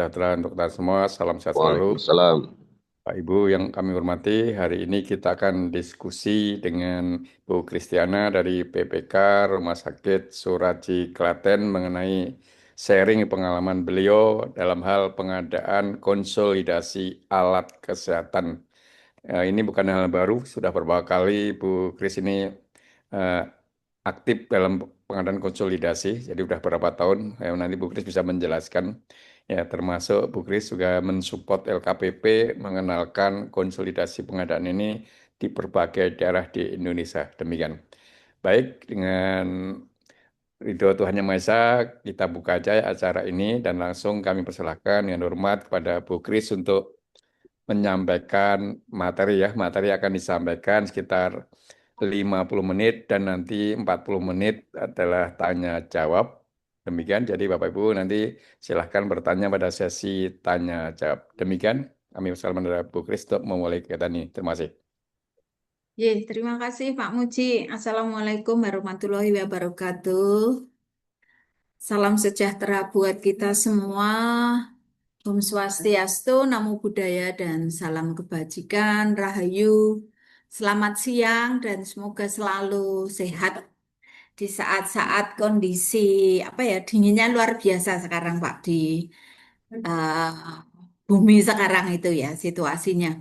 sejahtera untuk kita semua. Salam sehat selalu. Waalaikumsalam. Pak Ibu yang kami hormati, hari ini kita akan diskusi dengan Bu Kristiana dari PPK Rumah Sakit Suraji Klaten mengenai sharing pengalaman beliau dalam hal pengadaan konsolidasi alat kesehatan. Ini bukan hal baru, sudah beberapa kali Bu Kris ini eh, aktif dalam pengadaan konsolidasi, jadi sudah berapa tahun. Nanti Bu Kris bisa menjelaskan. Ya, termasuk Bu Kris juga mensupport LKPP mengenalkan konsolidasi pengadaan ini di berbagai daerah di Indonesia. Demikian. Baik, dengan ridho Tuhan Yang Maha Esa, kita buka aja acara ini dan langsung kami persilahkan dengan hormat kepada Bu Kris untuk menyampaikan materi ya. Materi akan disampaikan sekitar 50 menit dan nanti 40 menit adalah tanya jawab. Demikian, jadi Bapak Ibu nanti silahkan bertanya pada sesi tanya jawab. Demikian, kami bersalaman dari Bu Kris untuk memulai kegiatan ini. Terima kasih. Terima kasih Pak Muji. Assalamualaikum warahmatullahi wabarakatuh. Salam sejahtera buat kita semua. Om Swastiastu, Namo Buddhaya, dan salam kebajikan, Rahayu. Selamat siang dan semoga selalu sehat di saat-saat kondisi apa ya dinginnya luar biasa sekarang Pak di eh, bumi sekarang itu ya situasinya.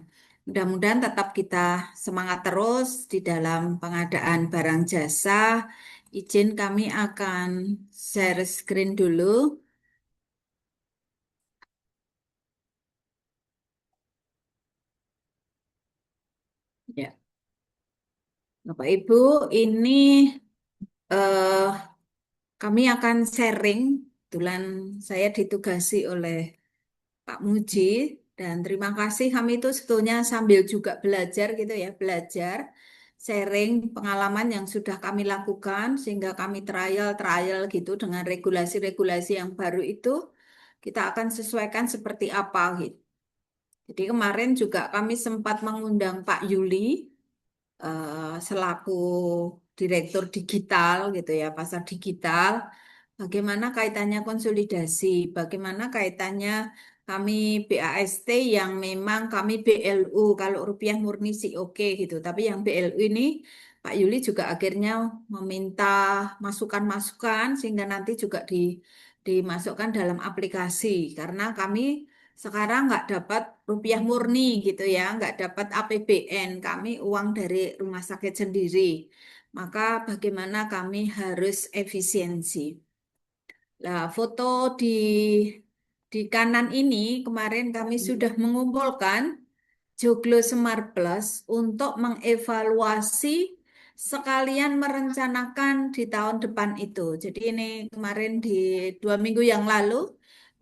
Mudah-mudahan tetap kita semangat terus di dalam pengadaan barang jasa. Izin kami akan share screen dulu. Ya, Bapak Ibu, ini eh, kami akan sharing. Kebetulan saya ditugasi oleh Pak Muji dan terima kasih kami itu sebetulnya sambil juga belajar gitu ya, belajar sharing pengalaman yang sudah kami lakukan sehingga kami trial gitu dengan regulasi-regulasi yang baru itu kita akan sesuaikan seperti apa gitu. Jadi kemarin juga kami sempat mengundang Pak Yuli selaku Direktur Digital gitu ya, pasar digital. Bagaimana kaitannya konsolidasi? Bagaimana kaitannya kami BAST yang memang kami BLU, kalau rupiah murni sih oke gitu. Tapi yang BLU ini Pak Yuli juga akhirnya meminta masukan-masukan sehingga nanti juga dimasukkan dalam aplikasi. Karena kami sekarang nggak dapat rupiah murni gitu ya, nggak dapat APBN, kami uang dari rumah sakit sendiri. Maka bagaimana kami harus efisiensi. Nah, foto di kanan ini kemarin kami sudah mengumpulkan Joglo Semar Plus untuk mengevaluasi sekalian merencanakan di tahun depan itu. Jadi ini kemarin di 2 minggu yang lalu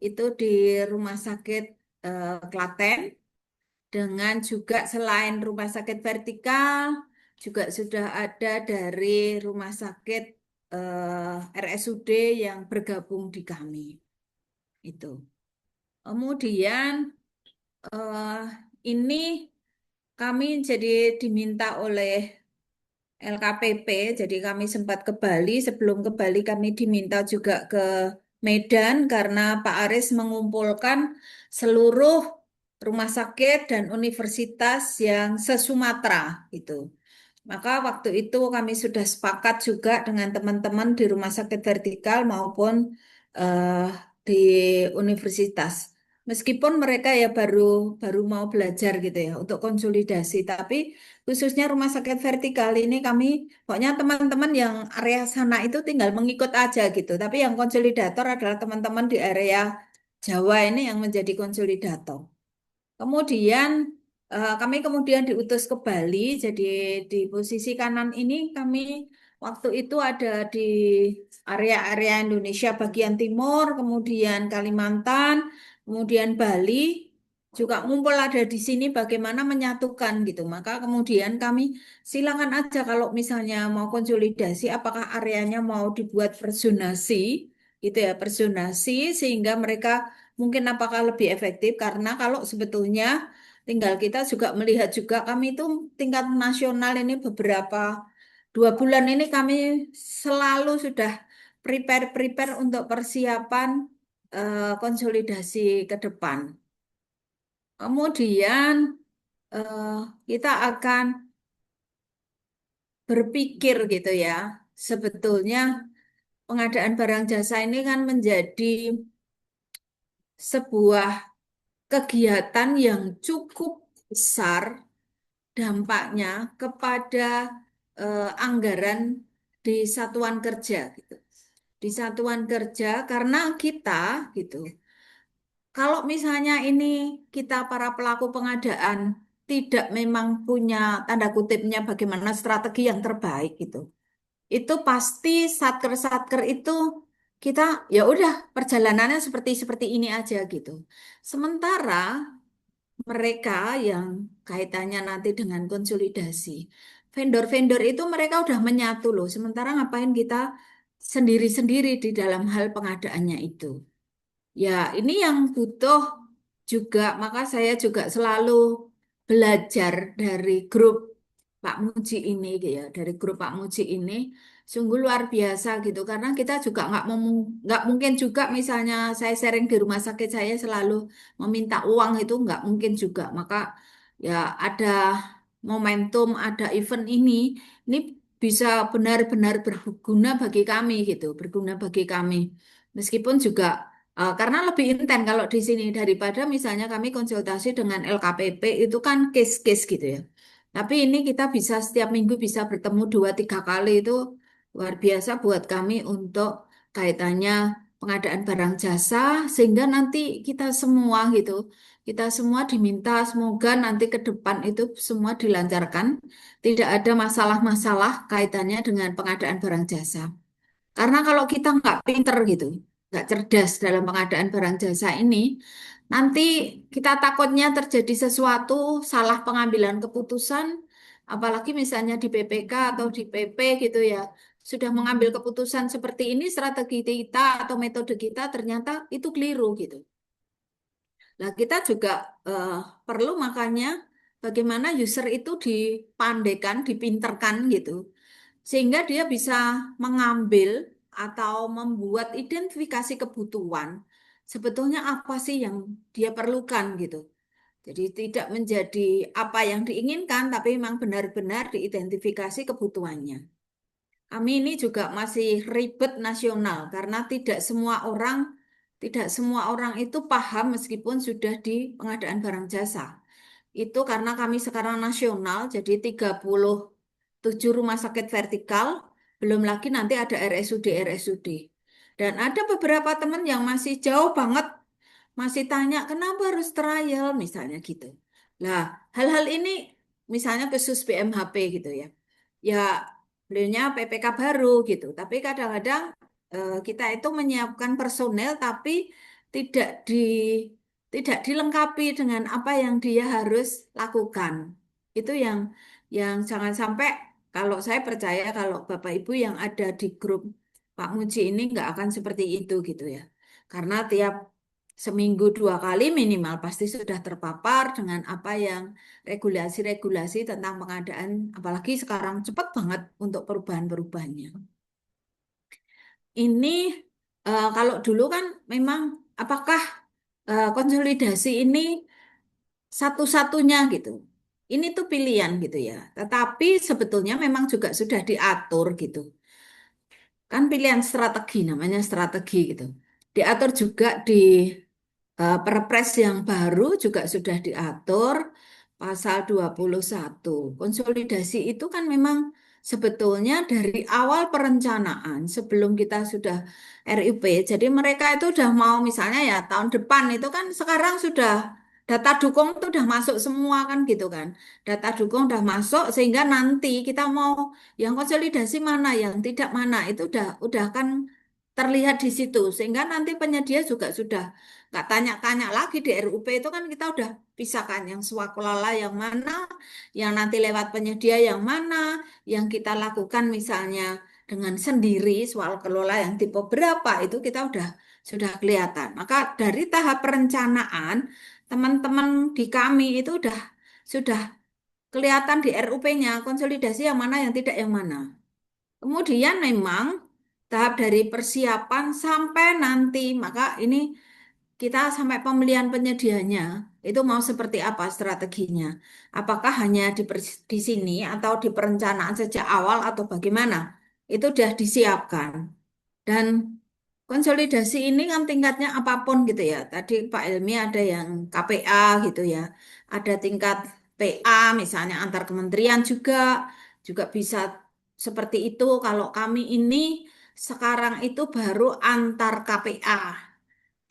itu di Rumah Sakit Klaten dengan juga selain Rumah Sakit Vertikal juga sudah ada dari Rumah Sakit RSUD yang bergabung di kami itu. Kemudian eh, ini kami jadi diminta oleh LKPP, jadi kami sempat ke Bali. Sebelum ke Bali kami diminta juga ke Medan karena Pak Aris mengumpulkan seluruh rumah sakit dan universitas yang se-Sumatera gitu. Maka waktu itu kami sudah sepakat juga dengan teman-teman di Rumah Sakit Vertikal maupun eh, di universitas. Meskipun mereka ya baru baru mau belajar gitu ya untuk konsolidasi, tapi khususnya Rumah Sakit Vertikal ini kami pokoknya teman-teman yang area sana itu tinggal mengikut aja gitu. Tapi yang konsolidator adalah teman-teman di area Jawa ini yang menjadi konsolidator. Kemudian kami kemudian diutus ke Bali, jadi di posisi kanan ini kami waktu itu ada di area-area Indonesia bagian timur, kemudian Kalimantan, kemudian Bali, juga ngumpul ada di sini bagaimana menyatukan gitu. Maka kemudian kami silakan aja kalau misalnya mau konsolidasi, apakah areanya mau dibuat perzonasi, gitu ya, perzonasi sehingga mereka mungkin apakah lebih efektif karena kalau sebetulnya tinggal kita juga melihat juga kami itu tingkat nasional ini beberapa 2 bulan ini kami selalu sudah prepare-prepare untuk persiapan konsolidasi ke depan. Kemudian eh, kita akan berpikir gitu ya. Sebetulnya pengadaan barang jasa ini kan menjadi sebuah kegiatan yang cukup besar dampaknya kepada anggaran di satuan kerja gitu. Di satuan kerja karena kita gitu. Kalau misalnya ini kita para pelaku pengadaan tidak memang punya tanda kutipnya bagaimana strategi yang terbaik gitu. Itu pasti satker-satker itu kita ya udah perjalanannya seperti seperti ini aja gitu. Sementara mereka yang kaitannya nanti dengan konsolidasi, vendor-vendor itu mereka udah menyatu loh. Sementara ngapain kita sendiri-sendiri di dalam hal pengadaannya itu. Ya, ini yang butuh juga, maka saya juga selalu belajar dari grup Pak Muji ini, gitu ya, dari grup Pak Muji ini, sungguh luar biasa gitu, karena kita juga nggak mungkin juga, misalnya saya sharing di rumah sakit saya selalu meminta uang itu nggak mungkin juga, maka ya ada momentum, ada event ini bisa benar-benar berguna bagi kami gitu, berguna bagi kami, meskipun juga karena lebih intens kalau di sini daripada misalnya kami konsultasi dengan LKPP itu kan case-case gitu ya. Tapi ini kita bisa setiap minggu bisa bertemu 2-3 kali itu luar biasa buat kami untuk kaitannya pengadaan barang jasa sehingga nanti kita semua gitu, kita semua diminta semoga nanti ke depan itu semua dilancarkan, tidak ada masalah-masalah kaitannya dengan pengadaan barang jasa. Karena kalau kita nggak pinter gitu, nggak cerdas dalam pengadaan barang jasa ini, nanti kita takutnya terjadi sesuatu, salah pengambilan keputusan, apalagi misalnya di PPK atau di PP gitu ya, sudah mengambil keputusan seperti ini, strategi kita atau metode kita ternyata itu keliru gitu. Nah, kita juga eh, perlu makanya bagaimana user itu dipandaikan, dipinterkan gitu sehingga dia bisa mengambil atau membuat identifikasi kebutuhan sebetulnya apa sih yang dia perlukan gitu. Jadi tidak menjadi apa yang diinginkan, tapi memang benar-benar diidentifikasi kebutuhannya. Kami ini juga masih ribet nasional karena tidak semua orang itu paham meskipun sudah di pengadaan barang jasa. Itu karena kami sekarang nasional, jadi 37 rumah sakit vertikal, belum lagi nanti ada RSUD-RSUD. Dan ada beberapa teman yang masih jauh banget, masih tanya kenapa harus trial misalnya gitu. Lah, hal-hal ini misalnya khusus BMHP gitu ya. Ya, beliaunya PPK baru gitu. Tapi kadang-kadang kita itu menyiapkan personel tapi tidak di tidak dilengkapi dengan apa yang dia harus lakukan. Itu yang jangan sampai kalau saya percaya kalau Bapak Ibu yang ada di grup Pak Muji ini nggak akan seperti itu gitu ya. Karena tiap seminggu 2 kali minimal pasti sudah terpapar dengan apa yang regulasi-regulasi tentang pengadaan, apalagi sekarang cepat banget untuk perubahan-perubahannya. Ini kalau dulu kan memang apakah konsolidasi ini satu-satunya gitu. Ini tuh pilihan gitu ya. Tetapi sebetulnya memang juga sudah diatur gitu. Kan pilihan strategi namanya strategi gitu. Diatur juga di Perpres yang baru juga sudah diatur pasal 21. Konsolidasi itu kan memang sebetulnya dari awal perencanaan sebelum kita sudah RUP. Jadi mereka itu udah mau misalnya ya tahun depan itu kan sekarang sudah data dukung itu udah masuk semua kan gitu kan. Data dukung udah masuk sehingga nanti kita mau yang konsolidasi mana, yang tidak mana itu udah kan terlihat di situ. Sehingga nanti penyedia juga sudah nggak tanya-tanya lagi di RUP itu kan kita udah pisahkan yang swakelola yang mana, yang nanti lewat penyedia yang mana, yang kita lakukan misalnya dengan sendiri soal kelola yang tipe berapa itu kita sudah kelihatan. Maka dari tahap perencanaan teman-teman di kami itu sudah kelihatan di RUP-nya konsolidasi yang mana yang tidak yang mana. Kemudian memang tahap dari persiapan sampai nanti. Maka ini kita sampai pemilihan penyedianya itu mau seperti apa strateginya? Apakah hanya di sini atau di perencanaan sejak awal atau bagaimana? Itu sudah disiapkan. Dan konsolidasi ini kan tingkatnya apapun gitu ya. Tadi Pak Ilmi ada yang KPA gitu ya. Ada tingkat PA misalnya antar kementerian juga bisa seperti itu. Kalau kami ini sekarang itu baru antar KPA.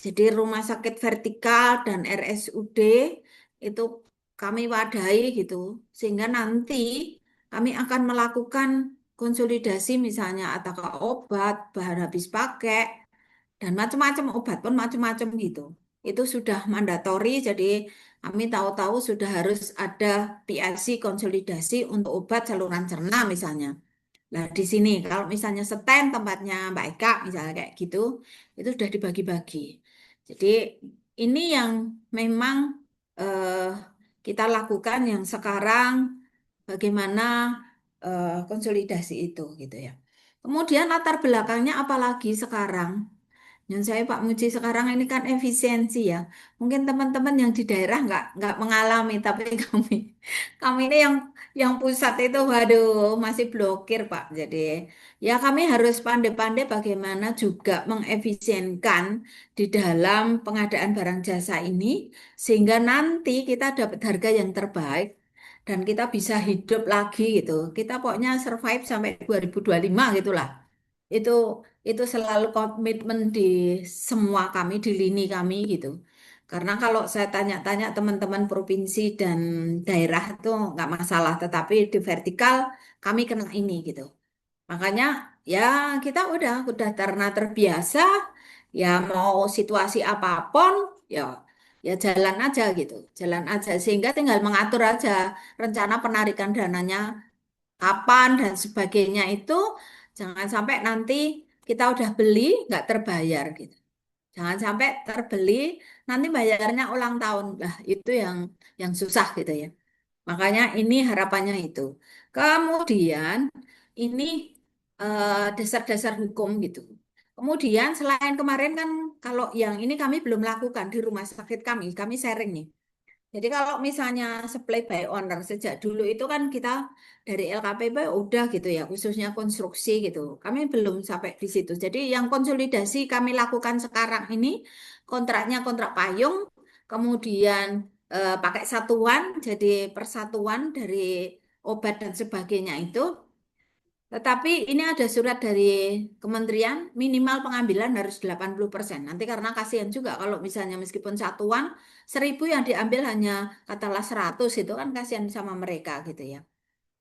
Jadi rumah sakit vertikal dan RSUD itu kami wadahi gitu. Sehingga nanti kami akan melakukan konsolidasi misalnya atau ke obat, bahan habis pakai, dan macam-macam obat pun macam-macam gitu. Itu sudah mandatori, jadi kami tahu-tahu sudah harus ada PLC konsolidasi untuk obat saluran cerna misalnya. Nah, di sini kalau misalnya stand tempatnya Mbak Eka misalnya kayak gitu, itu sudah dibagi-bagi. Jadi ini yang memang eh, kita lakukan yang sekarang bagaimana konsolidasi itu gitu ya. Kemudian latar belakangnya apalagi sekarang? Yang saya Pak Muji sekarang ini kan efisiensi ya. Mungkin teman-teman yang di daerah nggak mengalami, tapi kami ini yang pusat itu, waduh, masih blokir Pak. Jadi ya kami harus pandai-pandai bagaimana juga mengefisienkan di dalam pengadaan barang jasa ini, sehingga nanti kita dapat harga yang terbaik dan kita bisa hidup lagi gitu. Kita pokoknya survive sampai 2025 gitulah. Itu itu selalu komitmen di semua kami, di lini kami gitu. Karena kalau saya tanya-tanya teman-teman provinsi dan daerah itu nggak masalah, tetapi di vertikal kami kena ini gitu. Makanya ya kita udah karena terbiasa, ya mau situasi apapun ya ya jalan aja gitu, jalan aja sehingga tinggal mengatur aja rencana penarikan dananya kapan dan sebagainya itu jangan sampai nanti kita udah beli nggak terbayar gitu. Jangan sampai terbeli nanti bayarnya ulang tahun. Lah itu yang susah gitu ya. Makanya ini harapannya itu. Kemudian ini dasar-dasar hukum gitu. Kemudian selain kemarin kan kalau yang ini kami belum lakukan di rumah sakit kami sharing nih. Jadi kalau misalnya supply by owner sejak dulu itu kan kita dari LKPP udah gitu ya, khususnya konstruksi gitu. Kami belum sampai di situ. Jadi yang konsolidasi kami lakukan sekarang ini kontraknya kontrak payung, kemudian pakai satuan, jadi persatuan dari obat dan sebagainya itu. Tetapi ini ada surat dari kementerian minimal pengambilan harus 80%. Nanti karena kasihan juga kalau misalnya meskipun satuan 1.000 yang diambil hanya katakanlah 100 itu kan kasihan sama mereka gitu ya.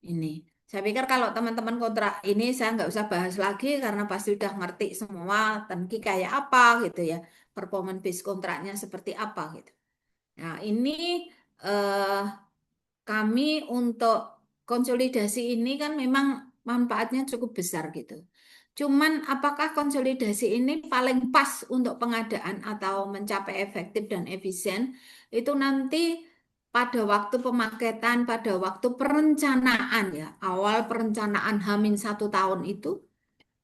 Ini. Saya pikir kalau teman-teman kontrak ini saya nggak usah bahas lagi karena pasti udah ngerti semua tentang kayak apa gitu ya. Performance base kontraknya seperti apa gitu. Nah ini eh, kami untuk konsolidasi ini kan memang manfaatnya cukup besar gitu. Cuman apakah konsolidasi ini paling pas untuk pengadaan atau mencapai efektif dan efisien itu nanti pada waktu pemaketan, pada waktu perencanaan ya, awal perencanaan H-1 tahun itu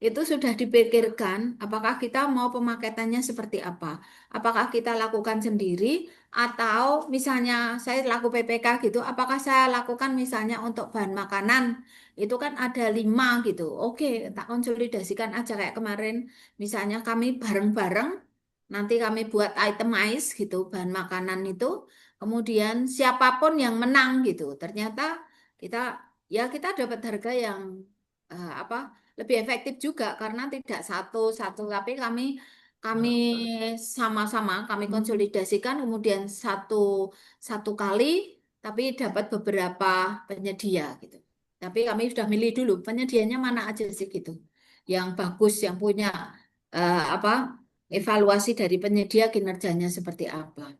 sudah dipikirkan apakah kita mau pemaketannya seperti apa. Apakah kita lakukan sendiri atau misalnya saya laku PPK gitu, apakah saya lakukan misalnya untuk bahan makanan itu kan ada 5 gitu. Oke, tak konsolidasikan aja kayak kemarin. Misalnya kami bareng-bareng, nanti kami buat itemize gitu bahan makanan itu. Kemudian siapapun yang menang gitu. Ternyata kita kita dapat harga yang apa lebih efektif juga karena tidak satu-satu tapi kami sama-sama kami konsolidasikan kemudian satu satu kali tapi dapat beberapa penyedia gitu. Tapi kami sudah milih dulu penyedianya mana aja sih gitu. Yang bagus yang punya apa evaluasi dari penyedia kinerjanya seperti apa.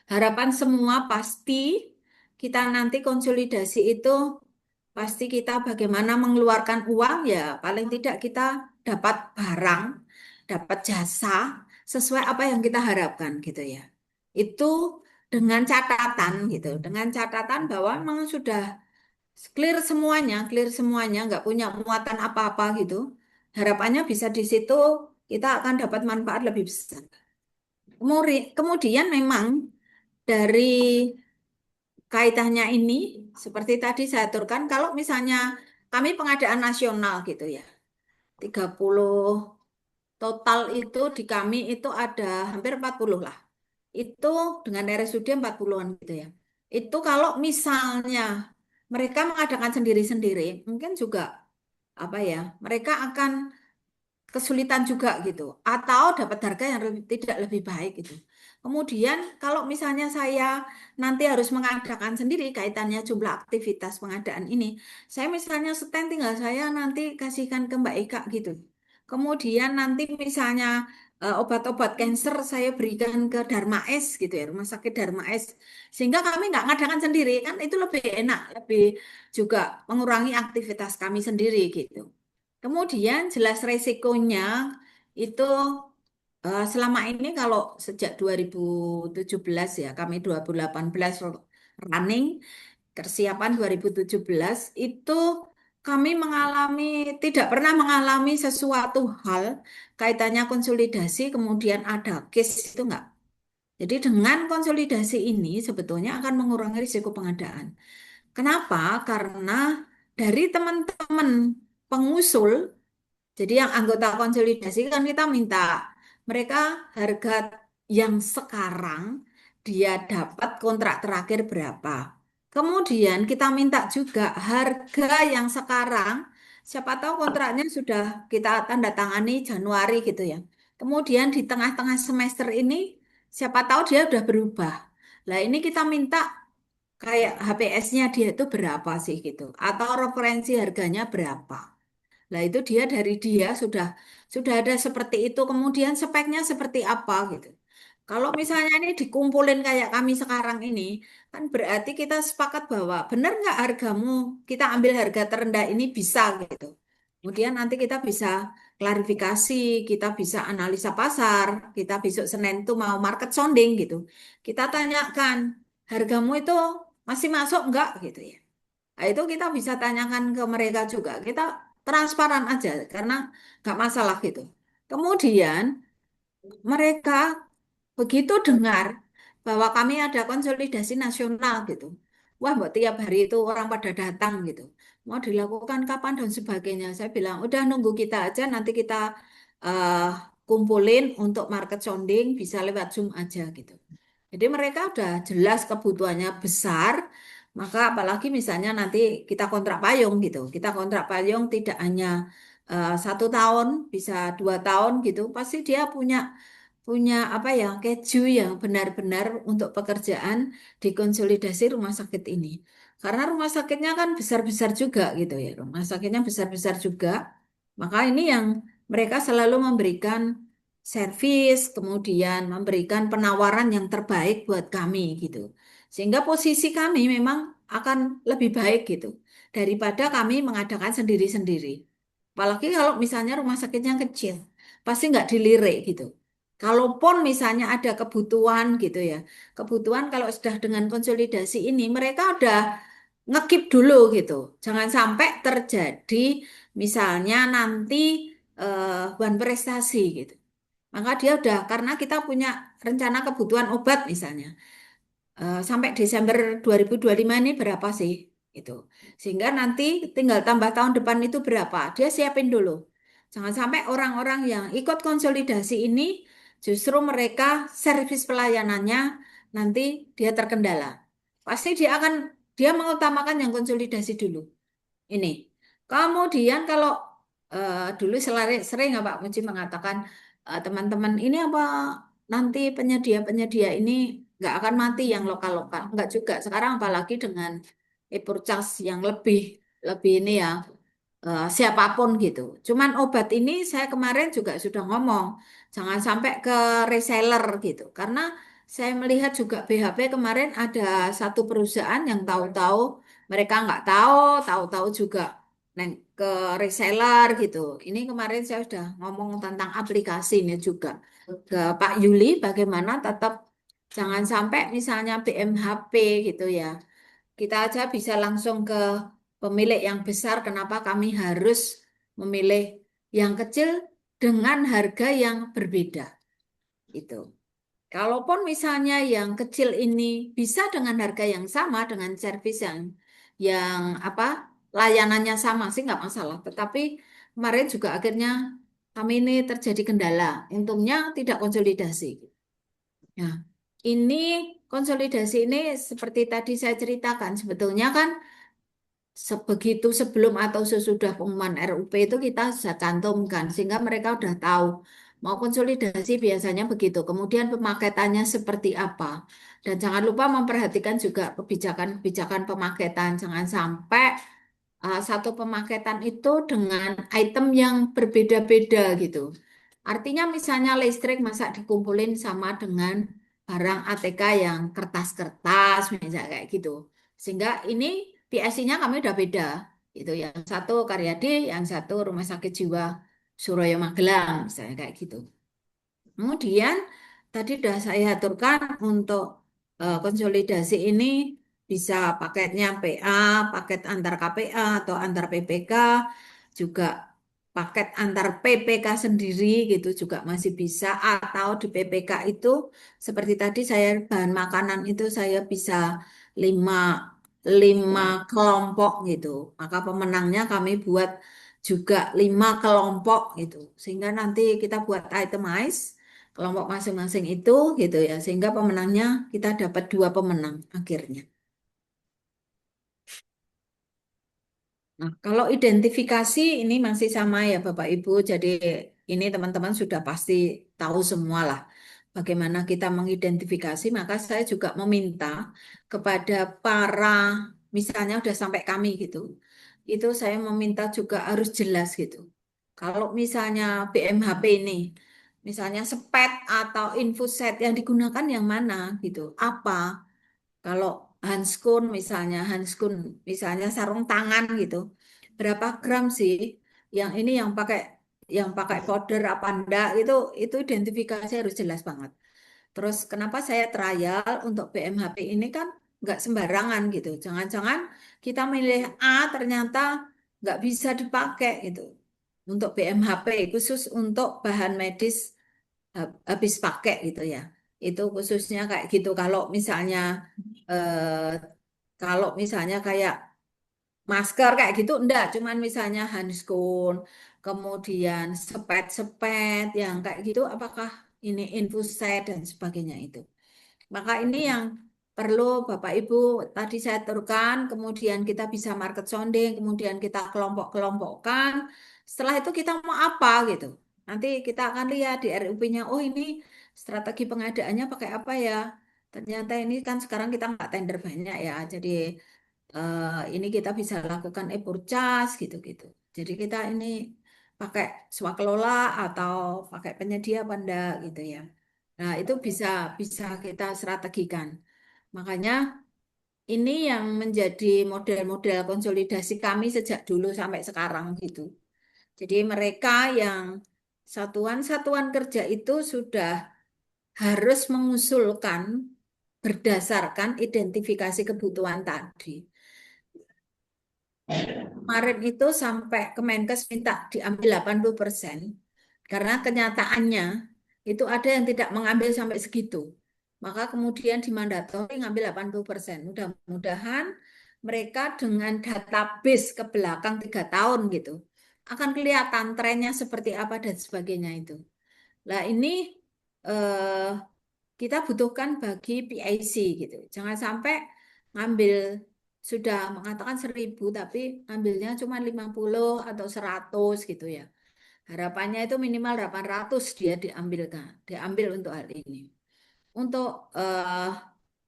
Harapan semua pasti kita nanti konsolidasi itu pasti kita bagaimana mengeluarkan uang ya paling tidak kita dapat barang, dapat jasa sesuai apa yang kita harapkan gitu ya. Itu dengan catatan gitu, dengan catatan bahwa memang sudah clear semuanya, nggak punya muatan apa-apa gitu. harapannya bisa di situ kita akan dapat manfaat lebih besar. Kemudian memang dari kaitannya ini, seperti tadi saya aturkan, kalau misalnya kami pengadaan nasional gitu ya, 30 total itu di kami itu ada hampir 40 lah. Itu dengan RSUD 40-an gitu ya. Itu kalau misalnya mereka mengadakan sendiri-sendiri, mungkin juga apa ya, mereka akan kesulitan juga gitu atau dapat harga yang tidak lebih baik gitu. Kemudian kalau misalnya saya nanti harus mengadakan sendiri kaitannya jumlah aktivitas pengadaan ini, saya misalnya stand tinggal saya nanti kasihkan ke Mbak Eka gitu. Kemudian nanti misalnya obat-obat cancer saya berikan ke Dharma S gitu ya, Rumah Sakit Dharma S. Sehingga kami nggak ngadakan sendiri, kan itu lebih enak, lebih juga mengurangi aktivitas kami sendiri gitu. Kemudian jelas resikonya itu selama ini kalau sejak 2017 ya, kami 2018 running, persiapan 2017 itu kami mengalami, tidak pernah mengalami sesuatu hal kaitannya konsolidasi kemudian ada case itu enggak. Jadi dengan konsolidasi ini sebetulnya akan mengurangi risiko pengadaan. Kenapa? Karena dari teman-teman pengusul, jadi yang anggota konsolidasi kan kita minta mereka harga yang sekarang dia dapat kontrak terakhir berapa. Kemudian kita minta juga harga yang sekarang, siapa tahu kontraknya sudah kita tanda tangani Januari gitu ya. Kemudian di tengah-tengah semester ini, siapa tahu dia sudah berubah. Lah ini kita minta kayak HPS-nya dia itu berapa sih gitu, atau referensi harganya berapa. Nah, itu dia dari dia sudah ada seperti itu, kemudian speknya seperti apa gitu. Kalau misalnya ini dikumpulin kayak kami sekarang ini, kan berarti kita sepakat bahwa benar nggak hargamu, kita ambil harga terendah ini bisa gitu. Kemudian nanti kita bisa klarifikasi, kita bisa analisa pasar, kita besok Senin tuh mau market sounding gitu. Kita tanyakan, hargamu itu masih masuk nggak gitu ya. Nah, itu kita bisa tanyakan ke mereka juga. Kita transparan aja karena nggak masalah gitu. Kemudian mereka begitu dengar bahwa kami ada konsolidasi nasional gitu. Wah, mbak tiap hari itu orang pada datang gitu. Mau dilakukan kapan dan sebagainya. Saya bilang, udah nunggu kita aja nanti kita eh, kumpulin untuk market sounding bisa lewat Zoom aja gitu. Jadi mereka udah jelas kebutuhannya besar, maka apalagi misalnya nanti kita kontrak payung gitu. Kita kontrak payung tidak hanya 1 tahun, bisa 2 tahun gitu. Pasti dia punya punya apa ya keju yang benar-benar untuk pekerjaan di konsolidasi rumah sakit ini. Karena rumah sakitnya kan besar-besar juga gitu ya. Rumah sakitnya besar-besar juga. Maka ini yang mereka selalu memberikan servis, kemudian memberikan penawaran yang terbaik buat kami gitu. Sehingga posisi kami memang akan lebih baik gitu daripada kami mengadakan sendiri-sendiri. Apalagi kalau misalnya rumah sakitnya kecil, pasti nggak dilirik gitu. Kalaupun misalnya ada kebutuhan gitu ya, kebutuhan kalau sudah dengan konsolidasi ini, mereka udah ngekip dulu gitu. Jangan sampai terjadi misalnya nanti one prestasi gitu. Maka dia udah, karena kita punya rencana kebutuhan obat misalnya sampai Desember 2025 ini berapa sih itu. Sehingga nanti tinggal tambah tahun depan itu berapa. Dia siapin dulu. Jangan sampai orang-orang yang ikut konsolidasi ini justru mereka servis pelayanannya nanti dia terkendala. Pasti dia mengutamakan yang konsolidasi dulu. Ini. Kemudian kalau dulu sering Pak Muji mengatakan teman-teman ini apa nanti penyedia-penyedia ini nggak akan mati yang lokal-lokal. Nggak juga. Sekarang apalagi dengan e-purchase yang lebih lebih ini ya siapapun gitu. Cuman obat ini saya kemarin juga sudah ngomong, jangan sampai ke reseller gitu. Karena saya melihat juga BHP kemarin ada satu perusahaan yang tahu-tahu mereka nggak tahu, tahu-tahu juga ke reseller gitu. Ini kemarin saya sudah ngomong tentang aplikasi ini juga ke Pak Yuli, bagaimana tetap jangan sampai misalnya BMHP gitu ya. Kita aja bisa langsung ke pemilik yang besar, kenapa kami harus memilih yang kecil dengan harga yang berbeda. Itu. Kalaupun misalnya yang kecil ini bisa dengan harga yang sama dengan servis yang apa layanannya sama sih nggak masalah. Tetapi kemarin juga akhirnya kami ini terjadi kendala. Untungnya tidak konsolidasi. Nah, ini konsolidasi ini seperti tadi saya ceritakan sebetulnya kan sebegitu sebelum atau sesudah pengumuman RUP itu kita sudah cantumkan sehingga mereka udah tahu mau konsolidasi biasanya begitu. Kemudian pemaketannya seperti apa. Dan jangan lupa memperhatikan juga kebijakan-kebijakan pemaketan. Jangan sampai satu pemaketan itu dengan item yang berbeda-beda gitu. Artinya misalnya listrik masa dikumpulin sama dengan barang ATK yang kertas-kertas misalnya kayak gitu. Sehingga ini PSC-nya kami udah beda. Itu yang satu Karyadi, yang satu Rumah Sakit Jiwa Suraya Magelang misalnya kayak gitu. Kemudian tadi sudah saya aturkan untuk konsolidasi ini bisa paketnya PA, paket antar KPA atau antar PPK, juga paket antar PPK sendiri gitu juga masih bisa atau di PPK itu seperti tadi saya bahan makanan itu saya bisa lima lima kelompok gitu. Maka pemenangnya kami buat juga 5 kelompok gitu. Sehingga nanti kita buat itemize kelompok masing-masing itu gitu ya sehingga pemenangnya kita dapat 2 pemenang akhirnya. Nah, kalau identifikasi ini masih sama ya Bapak Ibu, jadi ini teman-teman sudah pasti tahu semua lah bagaimana kita mengidentifikasi, maka saya juga meminta kepada para, misalnya udah sampai kami gitu, itu saya meminta juga harus jelas gitu. Kalau misalnya BMHP ini, misalnya spet atau infuset yang digunakan yang mana gitu, apa? Kalau Hanskun misalnya sarung tangan gitu. Berapa gram sih yang ini yang pakai powder apa enggak itu identifikasi harus jelas banget. Terus kenapa saya trial untuk BMHP ini kan nggak sembarangan gitu. Jangan-jangan kita milih A ternyata nggak bisa dipakai gitu. Untuk BMHP khusus untuk bahan medis habis pakai gitu ya. Itu khususnya kayak gitu. Eh, kalau misalnya kayak masker kayak gitu enggak, cuman misalnya handskun, kemudian sepet-sepet yang kayak gitu apakah ini infuset dan sebagainya itu. Maka ini yang perlu Bapak Ibu tadi saya aturkan, kemudian kita bisa market sounding, kemudian kita kelompok-kelompokkan. Setelah itu kita mau apa gitu. Nanti kita akan lihat di RUP-nya, oh ini strategi pengadaannya pakai apa ya. Ternyata ini kan sekarang kita nggak tender banyak ya, jadi ini kita bisa lakukan e-purchase gitu-gitu. Jadi kita ini pakai swakelola atau pakai penyedia apa enggak gitu ya. Nah, itu bisa bisa kita strategikan. Makanya ini yang menjadi model-model konsolidasi kami sejak dulu sampai sekarang gitu. Jadi mereka yang satuan-satuan kerja itu sudah harus mengusulkan berdasarkan identifikasi kebutuhan tadi. Kemarin itu sampai Kemenkes minta diambil 80%. Karena kenyataannya itu ada yang tidak mengambil sampai segitu. Maka kemudian dimandatori ngambil 80%. Mudah-mudahan mereka dengan database ke belakang 3 tahun gitu. Akan kelihatan trennya seperti apa dan sebagainya itu. Nah ini eh, kita butuhkan bagi PIC gitu. Jangan sampai ngambil sudah mengatakan 1.000 tapi ngambilnya cuma 50 atau 100 gitu ya. Harapannya itu minimal 800 dia diambil untuk hal ini. Untuk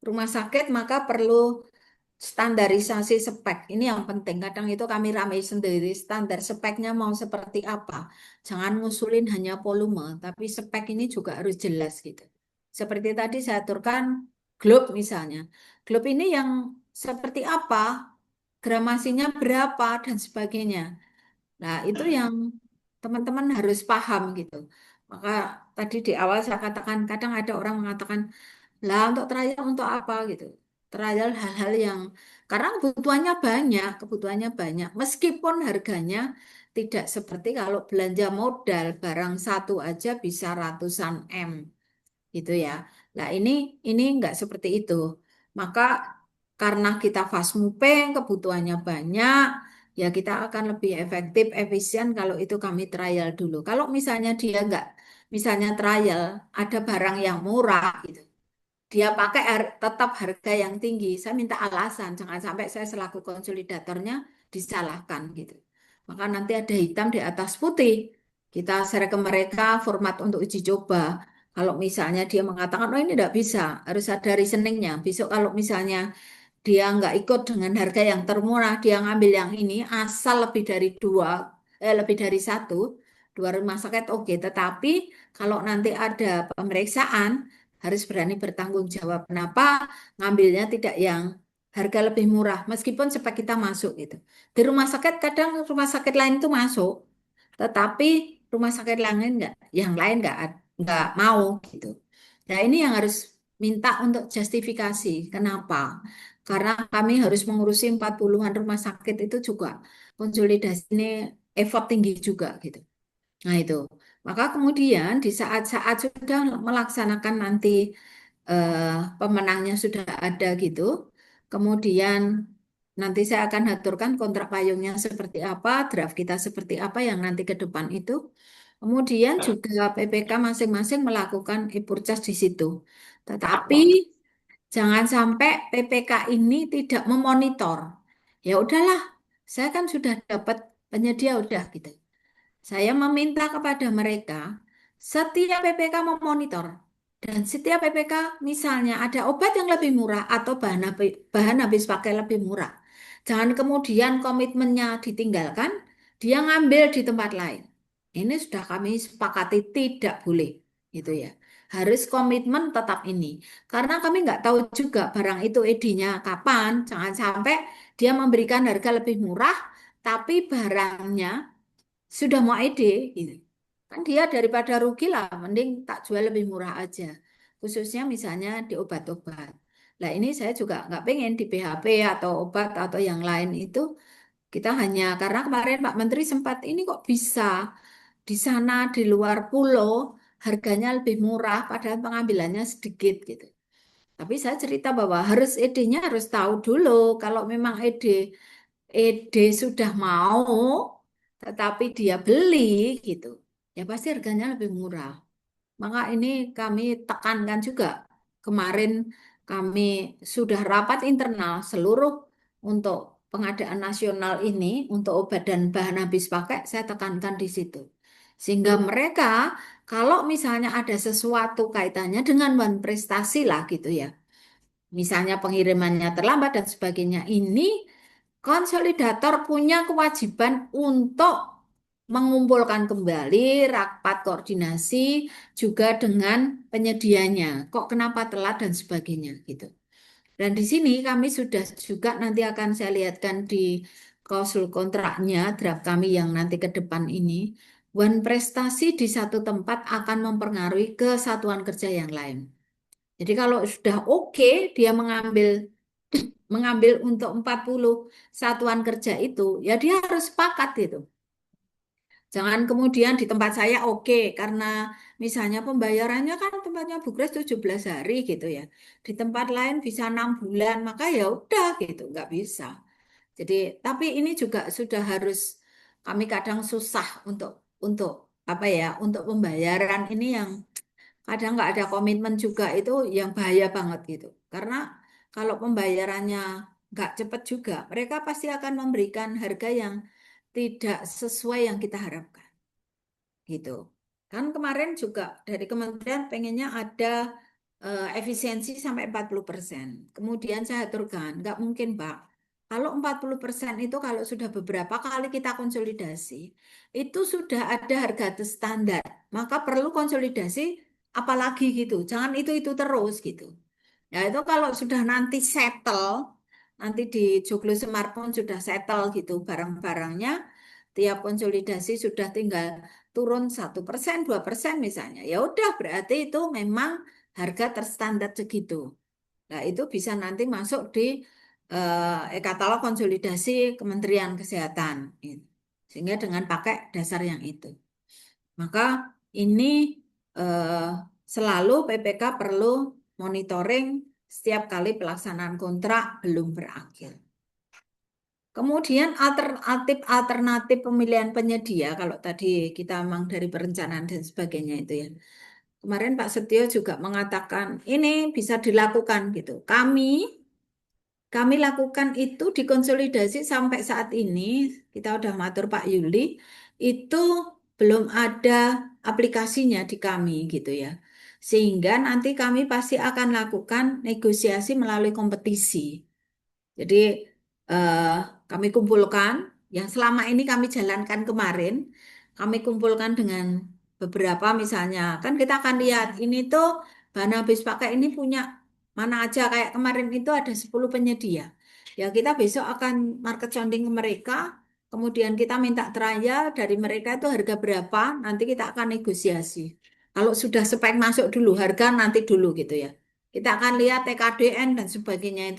rumah sakit maka perlu standarisasi spek. Ini yang penting. Kadang itu kami ramai sendiri standar speknya mau seperti apa. Jangan ngusulin hanya volume, tapi spek ini juga harus jelas gitu. Seperti tadi saya aturkan globe misalnya. Globe ini yang seperti apa, gramasinya berapa dan sebagainya. Nah, itu yang teman-teman harus paham gitu. Maka tadi di awal saya katakan kadang ada orang mengatakan lah untuk trial untuk apa gitu. Trial hal-hal yang karena kebutuhannya banyak. Meskipun harganya tidak seperti kalau belanja modal barang satu aja bisa ratusan M gitu ya. Nah, ini nggak seperti itu. Maka karena kita fast moving, kebutuhannya banyak, ya kita akan lebih efektif, efisien kalau itu kami trial dulu. Kalau misalnya dia nggak, misalnya trial, ada barang yang murah gitu. Dia pakai tetap harga yang tinggi. Saya minta alasan, jangan sampai saya selaku konsolidatornya disalahkan gitu. Maka nanti ada hitam di atas putih. Kita share ke mereka format untuk uji coba. Kalau misalnya dia mengatakan, oh ini tidak bisa, harus ada reasoningnya. Besok kalau misalnya dia nggak ikut dengan harga yang termurah, dia ngambil yang ini, asal lebih dari dua, lebih dari satu, dua rumah sakit oke. Tetapi kalau nanti ada pemeriksaan, harus berani bertanggung jawab. Kenapa ngambilnya tidak yang harga lebih murah, meskipun spek kita masuk gitu. Di rumah sakit kadang rumah sakit lain itu masuk, tetapi rumah sakit lain enggak, yang lain nggak mau gitu. Nah ini yang harus minta untuk justifikasi. Kenapa? Karena kami harus mengurusi 40-an rumah sakit itu juga konsolidasi ini effort tinggi juga gitu. Nah itu. Maka kemudian di saat-saat sudah melaksanakan nanti pemenangnya sudah ada gitu, kemudian nanti saya akan aturkan kontrak payungnya seperti apa, draft kita seperti apa yang nanti ke depan itu. Kemudian juga PPK masing-masing melakukan e-purchase di situ. Tetapi jangan sampai PPK ini tidak memonitor. Ya udahlah, saya kan sudah dapat penyedia udah gitu. Saya meminta kepada mereka setiap PPK memonitor dan setiap PPK misalnya ada obat yang lebih murah atau bahan habis pakai lebih murah. Jangan kemudian komitmennya ditinggalkan, dia ngambil di tempat lain. Ini sudah kami sepakati tidak boleh gitu ya. Harus komitmen tetap ini. Karena kami nggak tahu juga barang itu ED-nya kapan. Jangan sampai dia memberikan harga lebih murah, tapi barangnya sudah mau ide gitu. Kan dia daripada rugi lah, mending tak jual lebih murah aja. Khususnya misalnya di obat-obat. Nah ini saya juga nggak pengen di PHP atau obat atau yang lain itu kita hanya karena kemarin Pak Menteri sempat ini kok bisa di sana di luar pulau harganya lebih murah padahal pengambilannya sedikit gitu. Tapi saya cerita bahwa harus ED-nya harus tahu dulu kalau memang ED sudah mau, tetapi dia beli gitu, ya pasti harganya lebih murah. Maka ini kami tekankan juga. Kemarin kami sudah rapat internal seluruh untuk pengadaan nasional ini, untuk obat dan bahan habis pakai, saya tekankan di situ. Sehingga mereka, kalau misalnya ada sesuatu kaitannya dengan bahan prestasi lah gitu ya, misalnya pengirimannya terlambat dan sebagainya, ini konsolidator punya kewajiban untuk mengumpulkan kembali rapat koordinasi juga dengan penyedianya. Kok kenapa telat dan sebagainya gitu. Dan di sini kami sudah juga nanti akan saya lihatkan di klausul kontraknya draft kami yang nanti ke depan ini. One prestasi di satu tempat akan mempengaruhi kesatuan kerja yang lain. Jadi kalau sudah oke dia mengambil untuk 40 satuan kerja itu, ya dia harus sepakat itu. Jangan kemudian di tempat saya oke, karena misalnya pembayarannya kan tempatnya Bukres 17 hari gitu ya. Di tempat lain bisa 6 bulan, maka ya udah gitu, nggak bisa. Jadi, tapi ini juga sudah harus kami kadang susah untuk apa ya, untuk pembayaran ini yang kadang nggak ada komitmen juga itu yang bahaya banget gitu. Karena kalau pembayarannya nggak cepat juga, mereka pasti akan memberikan harga yang tidak sesuai yang kita harapkan gitu. Kan kemarin juga dari kementerian pengennya ada efisiensi sampai 40%. Kemudian saya aturkan, nggak mungkin Pak. Kalau 40% itu kalau sudah beberapa kali kita konsolidasi, itu sudah ada harga atas standar. Maka perlu konsolidasi apalagi gitu. Jangan itu terus gitu. Ya itu kalau sudah nanti settle, nanti di Joglo Semar pun sudah settle gitu barang-barangnya, tiap konsolidasi sudah tinggal turun 1%, 2% misalnya. Ya udah berarti itu memang harga terstandar segitu. Nah itu bisa nanti masuk di katalog konsolidasi Kementerian Kesehatan. Gitu. sehingga dengan pakai dasar yang itu. Maka ini eh, selalu PPK perlu monitoring setiap kali pelaksanaan kontrak belum berakhir. Kemudian alternatif pemilihan penyedia, kalau tadi kita memang dari perencanaan dan sebagainya itu ya. Kemarin Pak Setio juga mengatakan ini bisa dilakukan gitu. Kami lakukan itu dikonsolidasi sampai saat ini, kita udah matur Pak Yuli, itu belum ada aplikasinya di kami gitu ya. Sehingga nanti kami pasti akan lakukan negosiasi melalui kompetisi. Jadi eh, kami kumpulkan yang selama ini kami jalankan kemarin, kami kumpulkan dengan beberapa misalnya, kan kita akan lihat ini tuh bahan habis pakai ini punya mana aja kayak kemarin itu ada 10 penyedia. Ya kita besok akan market sounding ke mereka, kemudian kita minta trial dari mereka itu harga berapa, nanti kita akan negosiasi. Kalau sudah spek masuk dulu, harga nanti dulu gitu ya. Kita akan lihat TKDN dan sebagainya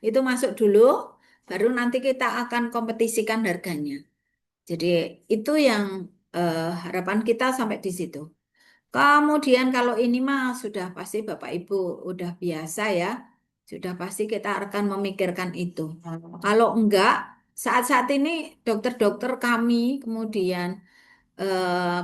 itu masuk dulu, baru nanti kita akan kompetisikan harganya. Jadi itu yang harapan kita sampai di situ. Kemudian kalau ini mah sudah pasti Bapak Ibu udah biasa ya, sudah pasti kita akan memikirkan itu. Kalau enggak, saat-saat ini dokter-dokter kami kemudian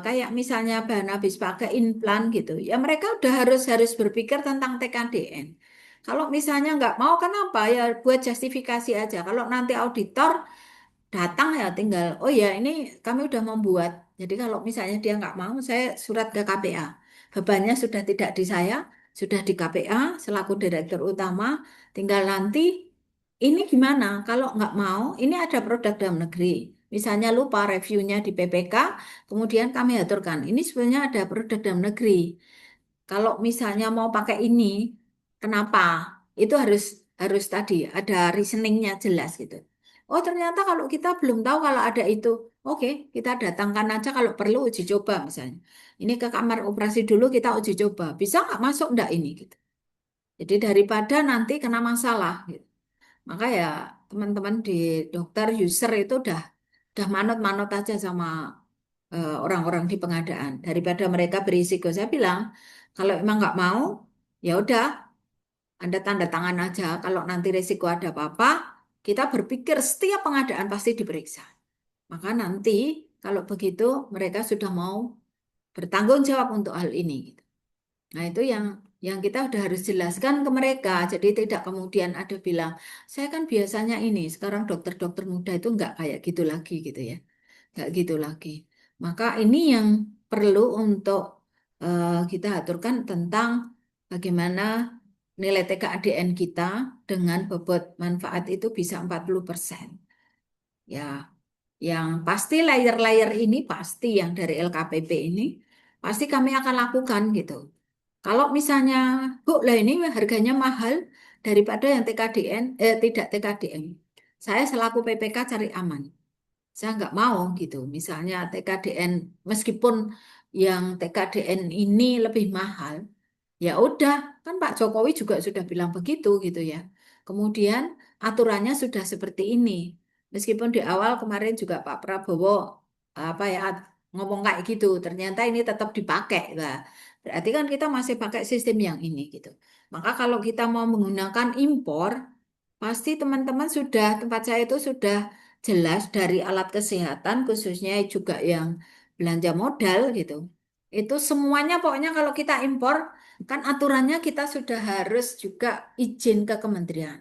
kayak misalnya bahan habis pakai implan gitu, ya mereka udah harus harus berpikir tentang TKDN. Kalau misalnya nggak mau, kenapa? Ya buat justifikasi aja. Kalau nanti auditor datang ya tinggal, oh ya ini kami udah membuat. Jadi kalau misalnya dia nggak mau, saya surat ke KPA. Bebannya sudah tidak di saya, sudah di KPA selaku direktur utama. Tinggal nanti ini gimana? Kalau nggak mau, ini ada produk dalam negeri. Misalnya lupa reviewnya di PPK, kemudian kami aturkan. Ini sebenarnya ada produk dalam negeri. Kalau misalnya mau pakai ini, kenapa? Itu harus harus tadi ada reasoningnya jelas gitu. Oh ternyata kalau kita belum tahu kalau ada itu, oke kita datangkan aja kalau perlu uji coba misalnya. Ini ke kamar operasi dulu kita uji coba, bisa nggak masuk nggak ini gitu. Jadi daripada nanti kena masalah gitu. Maka ya teman-teman di dokter user itu udah manut-manut aja sama orang-orang di pengadaan daripada mereka berisiko. Saya bilang kalau emang nggak mau ya udah Anda tanda tangan aja. Kalau nanti risiko ada apa-apa, kita berpikir setiap pengadaan pasti diperiksa. Maka nanti kalau begitu mereka sudah mau bertanggung jawab untuk hal ini. Gitu. Nah itu yang kita udah harus jelaskan ke mereka. Jadi tidak kemudian ada bilang, saya kan biasanya ini, sekarang dokter-dokter muda itu nggak kayak gitu lagi gitu ya. Nggak gitu lagi. Maka ini yang perlu untuk kita aturkan tentang bagaimana nilai TKDN kita dengan bobot manfaat itu bisa 40%. Ya, yang pasti layer-layer ini pasti yang dari LKPP ini pasti kami akan lakukan gitu. Kalau misalnya, Bu, lah ini harganya mahal daripada yang TKDN, tidak TKDN. Saya selaku PPK cari aman. Saya nggak mau gitu. Misalnya TKDN, meskipun yang TKDN ini lebih mahal, ya udah, kan Pak Jokowi juga sudah bilang begitu gitu ya. Kemudian aturannya sudah seperti ini. Meskipun di awal kemarin juga Pak Prabowo apa ya ngomong kayak gitu, ternyata ini tetap dipakai. Nah, berarti kan kita masih pakai sistem yang ini gitu. Maka kalau kita mau menggunakan impor, pasti teman-teman sudah tempat saya itu sudah jelas dari alat kesehatan khususnya juga yang belanja modal gitu. Itu semuanya pokoknya kalau kita impor kan aturannya kita sudah harus juga izin ke kementerian.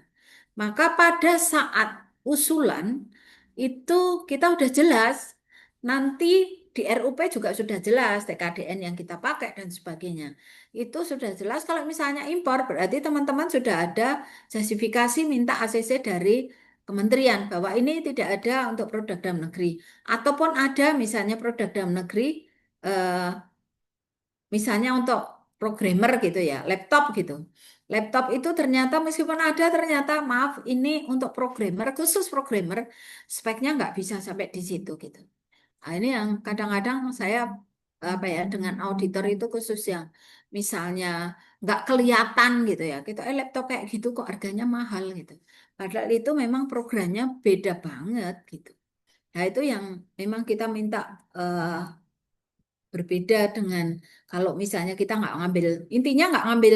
Maka pada saat usulan itu kita udah jelas nanti di RUP juga sudah jelas TKDN yang kita pakai dan sebagainya. Itu sudah jelas kalau misalnya impor berarti teman-teman sudah ada justifikasi minta ACC dari kementerian bahwa ini tidak ada untuk produk dalam negeri ataupun ada misalnya produk dalam negeri eh, misalnya untuk programmer gitu ya, laptop gitu. Laptop itu ternyata meskipun ada ternyata maaf ini untuk programmer khusus programmer speknya nggak bisa sampai di situ gitu. Nah, ini yang kadang-kadang saya apa ya dengan auditor itu khusus yang misalnya nggak kelihatan gitu ya. Kita laptop kayak gitu kok harganya mahal gitu. Padahal itu memang programnya beda banget gitu. Nah, itu yang memang kita minta eh, berbeda dengan kalau misalnya kita nggak ngambil, intinya nggak ngambil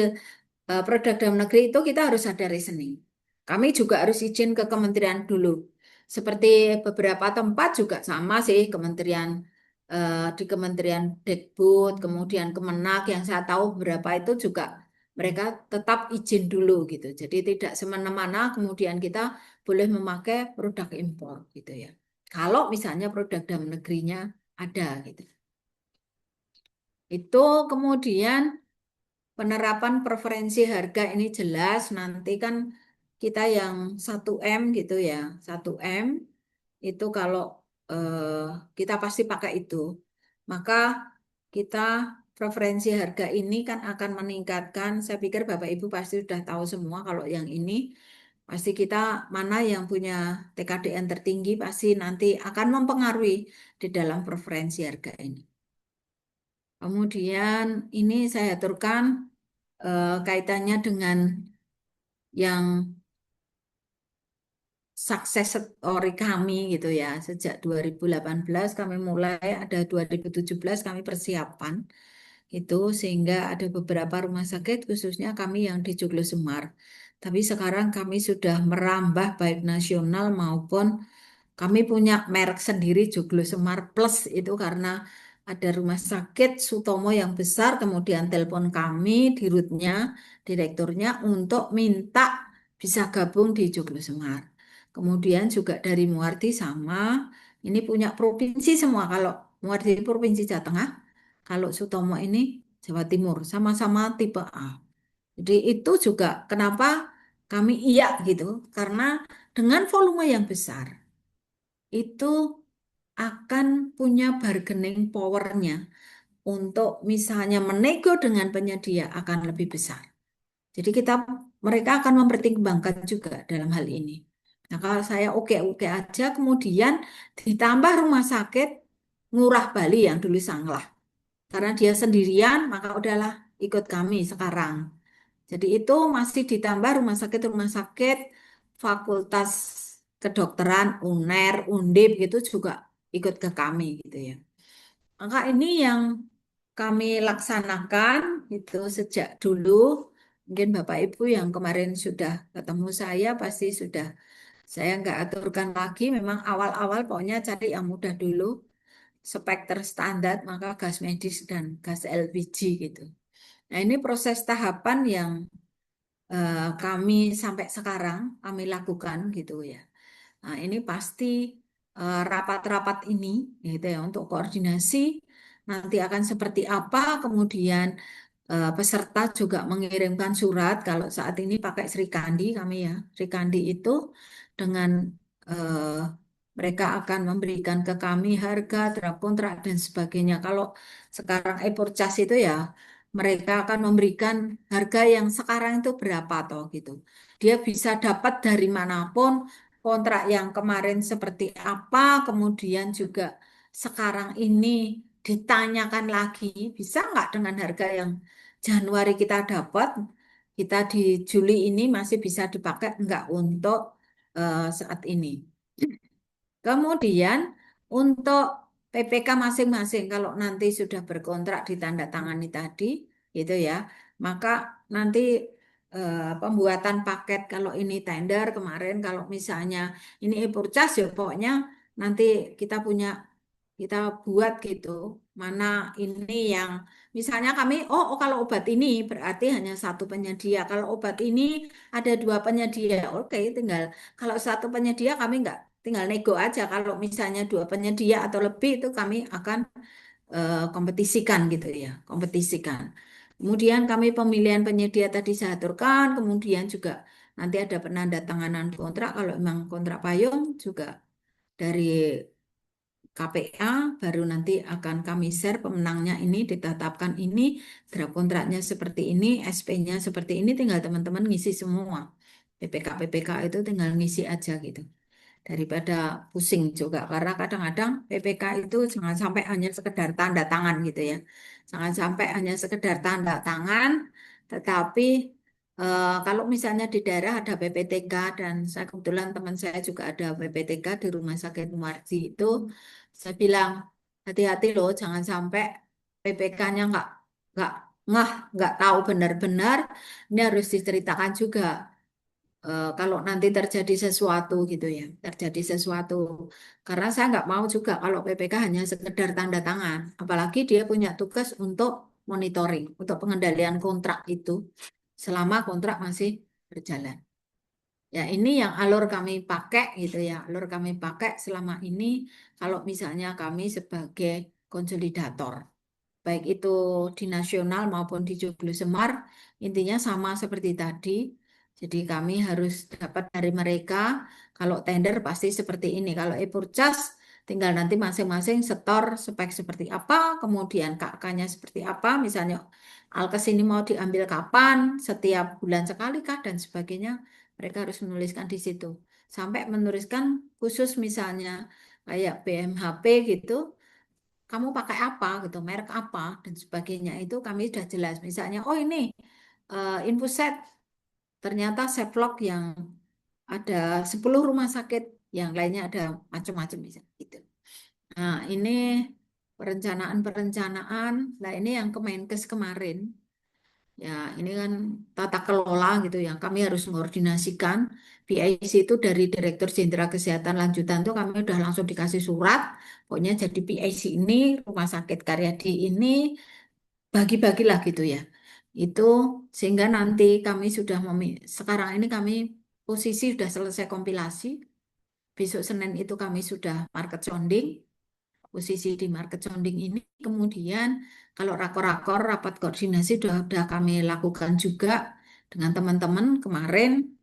produk dalam negeri itu kita harus ada reasoning. Kami juga harus izin ke kementerian dulu. Seperti beberapa tempat juga sama sih, di Kementerian Dikbud, kemudian Kemenak yang saya tahu beberapa itu juga mereka tetap izin dulu gitu. Jadi tidak semena-mena kemudian kita boleh memakai produk impor gitu ya. Kalau misalnya produk dalam negerinya ada gitu. Itu kemudian penerapan preferensi harga ini jelas nanti kan kita yang 1M gitu ya. 1M itu kalau eh, kita pasti pakai itu. Maka kita preferensi harga ini kan akan meningkatkan, saya pikir Bapak Ibu pasti sudah tahu semua kalau yang ini pasti kita mana yang punya TKDN tertinggi pasti nanti akan mempengaruhi di dalam preferensi harga ini. Kemudian ini saya aturkan kaitannya dengan yang sukses story kami gitu ya. Sejak 2018 kami mulai, ada 2017 kami persiapan itu sehingga ada beberapa rumah sakit khususnya kami yang di Joglo Semar. Tapi sekarang kami sudah merambah baik nasional maupun kami punya merek sendiri Joglo Semar Plus itu karena ada rumah sakit Sutomo yang besar, kemudian telepon kami, dirutnya, direkturnya untuk minta bisa gabung di Joglo Semar. Kemudian juga dari Muardi sama, ini punya provinsi semua. Kalau Muardi provinsi Jawa Tengah, kalau Sutomo ini Jawa Timur, sama-sama tipe A. Jadi itu juga kenapa kami iya gitu, karena dengan volume yang besar itu akan punya bargaining powernya untuk misalnya menego dengan penyedia akan lebih besar. Jadi mereka akan mempertimbangkan juga dalam hal ini. Nah, kalau saya oke-oke aja, kemudian ditambah rumah sakit Ngurah Bali yang dulu Sanglah. Karena dia sendirian, maka udahlah ikut kami sekarang. Jadi itu masih ditambah rumah sakit Fakultas Kedokteran, UNER, Undip gitu juga ikut ke kami gitu ya. Maka ini yang kami laksanakan itu sejak dulu. Mungkin Bapak Ibu yang kemarin sudah ketemu saya pasti sudah saya nggak aturkan lagi. Memang awal-awal pokoknya cari yang mudah dulu. Spekter standar maka gas medis dan gas LPG gitu. Nah ini proses tahapan yang kami sampai sekarang kami lakukan gitu ya. Nah, ini pasti rapat-rapat ini gitu ya untuk koordinasi nanti akan seperti apa, kemudian peserta juga mengirimkan surat kalau saat ini pakai Sri Kandi kami ya. Sri Kandi itu dengan eh, mereka akan memberikan ke kami harga, draft kontrak dan sebagainya. Kalau sekarang e-purchase itu ya mereka akan memberikan harga yang sekarang itu berapa toh gitu. Dia bisa dapat dari manapun kontrak yang kemarin seperti apa, kemudian juga sekarang ini ditanyakan lagi, bisa nggak dengan harga yang Januari kita dapat, kita di Juli ini masih bisa dipakai nggak untuk saat ini. Kemudian untuk PPK masing-masing kalau nanti sudah berkontrak ditandatangani tadi gitu ya, maka nanti pembuatan paket kalau ini tender kemarin kalau misalnya ini e-purchase ya pokoknya nanti kita punya kita buat gitu mana ini yang misalnya kami kalau obat ini berarti hanya satu penyedia kalau obat ini ada dua penyedia oke tinggal kalau satu penyedia kami nggak tinggal nego aja kalau misalnya dua penyedia atau lebih itu kami akan kompetisikan gitu ya kompetisikan kemudian kami pemilihan penyedia tadi saya aturkan kemudian juga nanti ada penandatanganan kontrak kalau memang kontrak payung juga dari KPA baru nanti akan kami share pemenangnya ini ditetapkan ini draft kontraknya seperti ini SP-nya seperti ini tinggal teman-teman ngisi semua PPK itu tinggal ngisi aja gitu daripada pusing juga karena kadang-kadang PPK itu jangan sampai hanya sekedar tanda tangan gitu ya jangan sampai hanya sekedar tanda tangan tetapi Kalau misalnya di daerah ada PPTK dan saya kebetulan teman saya juga ada PPTK di Rumah Sakit Muardi itu, saya bilang hati-hati loh, jangan sampai PPK-nya nggak ngah, nggak tahu benar-benar. Ini harus diceritakan juga. Kalau nanti terjadi sesuatu gitu ya, terjadi sesuatu. Karena saya nggak mau juga kalau PPK hanya sekedar tanda tangan, apalagi dia punya tugas untuk monitoring, untuk pengendalian kontrak itu selama kontrak masih berjalan. Ya, ini yang alur kami pakai gitu ya. Alur kami pakai selama ini kalau misalnya kami sebagai konsolidator. Baik itu di nasional maupun di Joglo Semar, intinya sama seperti tadi. Jadi kami harus dapat dari mereka, kalau tender pasti seperti ini. Kalau e-purchase, tinggal nanti masing-masing setor spek seperti apa, kemudian KK-nya seperti apa, misalnya alkes ini mau diambil kapan, setiap bulan sekali kah, dan sebagainya. Mereka harus menuliskan di situ. Sampai menuliskan khusus misalnya kayak BMHP gitu, kamu pakai apa gitu, merek apa dan sebagainya itu kami sudah jelas. Misalnya, oh ini Infuset ternyata Seplock yang ada 10 rumah sakit, yang lainnya ada macam-macam bisa gitu. Nah, ini perencanaan-perencanaan. Nah, ini yang Kemenkes kemarin. Ya, ini kan tata kelola gitu yang kami harus mengkoordinasikan. PIC itu dari Direktur Jenderal Kesehatan Lanjutan tuh kami udah langsung dikasih surat. Pokoknya jadi PIC ini, Rumah Sakit Karyadi ini, bagi-bagilah gitu ya. Itu sehingga nanti kami sudah sekarang ini kami posisi sudah selesai kompilasi. Besok Senin itu kami sudah market sounding, posisi di market sounding ini. Kemudian kalau rakor-rakor, rapat koordinasi sudah kami lakukan juga dengan teman-teman kemarin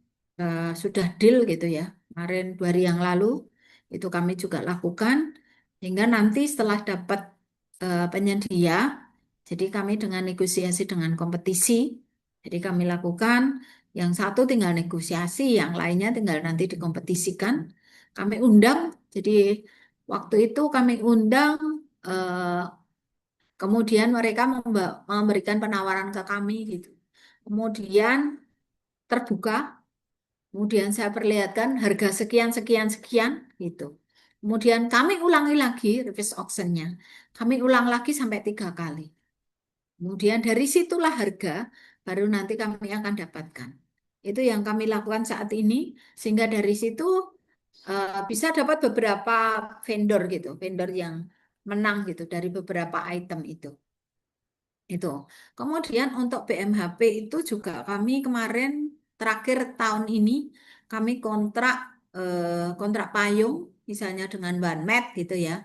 sudah deal gitu ya. Kemarin 2 hari yang lalu itu kami juga lakukan. Hingga nanti setelah dapat penyedia, jadi kami dengan negosiasi dengan kompetisi, jadi kami lakukan yang satu tinggal negosiasi, yang lainnya tinggal nanti dikompetisikan. Kami undang, jadi waktu itu kami undang, eh, kemudian mereka memberikan penawaran ke kami gitu. Kemudian terbuka, kemudian saya perlihatkan harga sekian, sekian, sekian gitu. Kemudian kami ulangi lagi reverse auctionnya. Kami ulang lagi sampai 3 kali. Kemudian dari situlah harga baru nanti kami akan dapatkan. Itu yang kami lakukan saat ini, sehingga dari situ bisa dapat beberapa vendor gitu, vendor yang menang gitu dari beberapa item itu. Itu. Kemudian untuk BMHP itu juga kami kemarin terakhir tahun ini kami kontrak payung misalnya dengan Banmed gitu ya.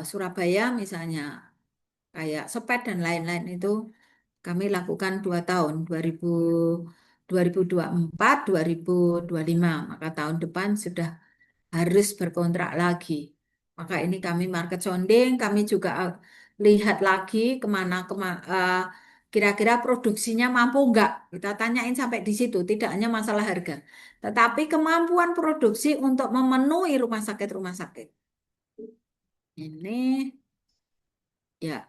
Surabaya misalnya kayak Sepet dan lain-lain itu kami lakukan 2 tahun, 2024, 2025. Maka tahun depan sudah harus berkontrak lagi. Maka ini kami market sounding, kami juga lihat lagi kira-kira produksinya mampu enggak. Kita tanyain sampai di situ, tidak hanya masalah harga, tetapi kemampuan produksi untuk memenuhi rumah sakit. Ini ya,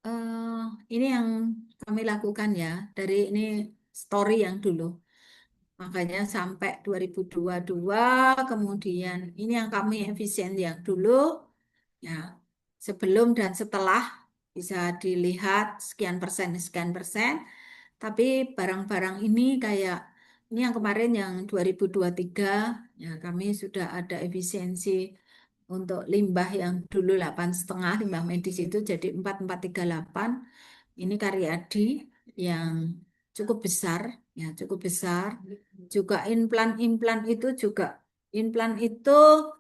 eh, ini yang kami lakukan ya dari ini story yang dulu. Makanya sampai 2022, kemudian ini yang kami efisien yang dulu, ya sebelum dan setelah bisa dilihat sekian persen. Tapi barang-barang ini kayak ini yang kemarin yang 2023, ya kami sudah ada efisiensi untuk limbah yang dulu 8,5 limbah medis itu jadi 4,438. Ini Karyadi yang cukup besar, ya cukup besar. Juga implan-implan itu juga implan itu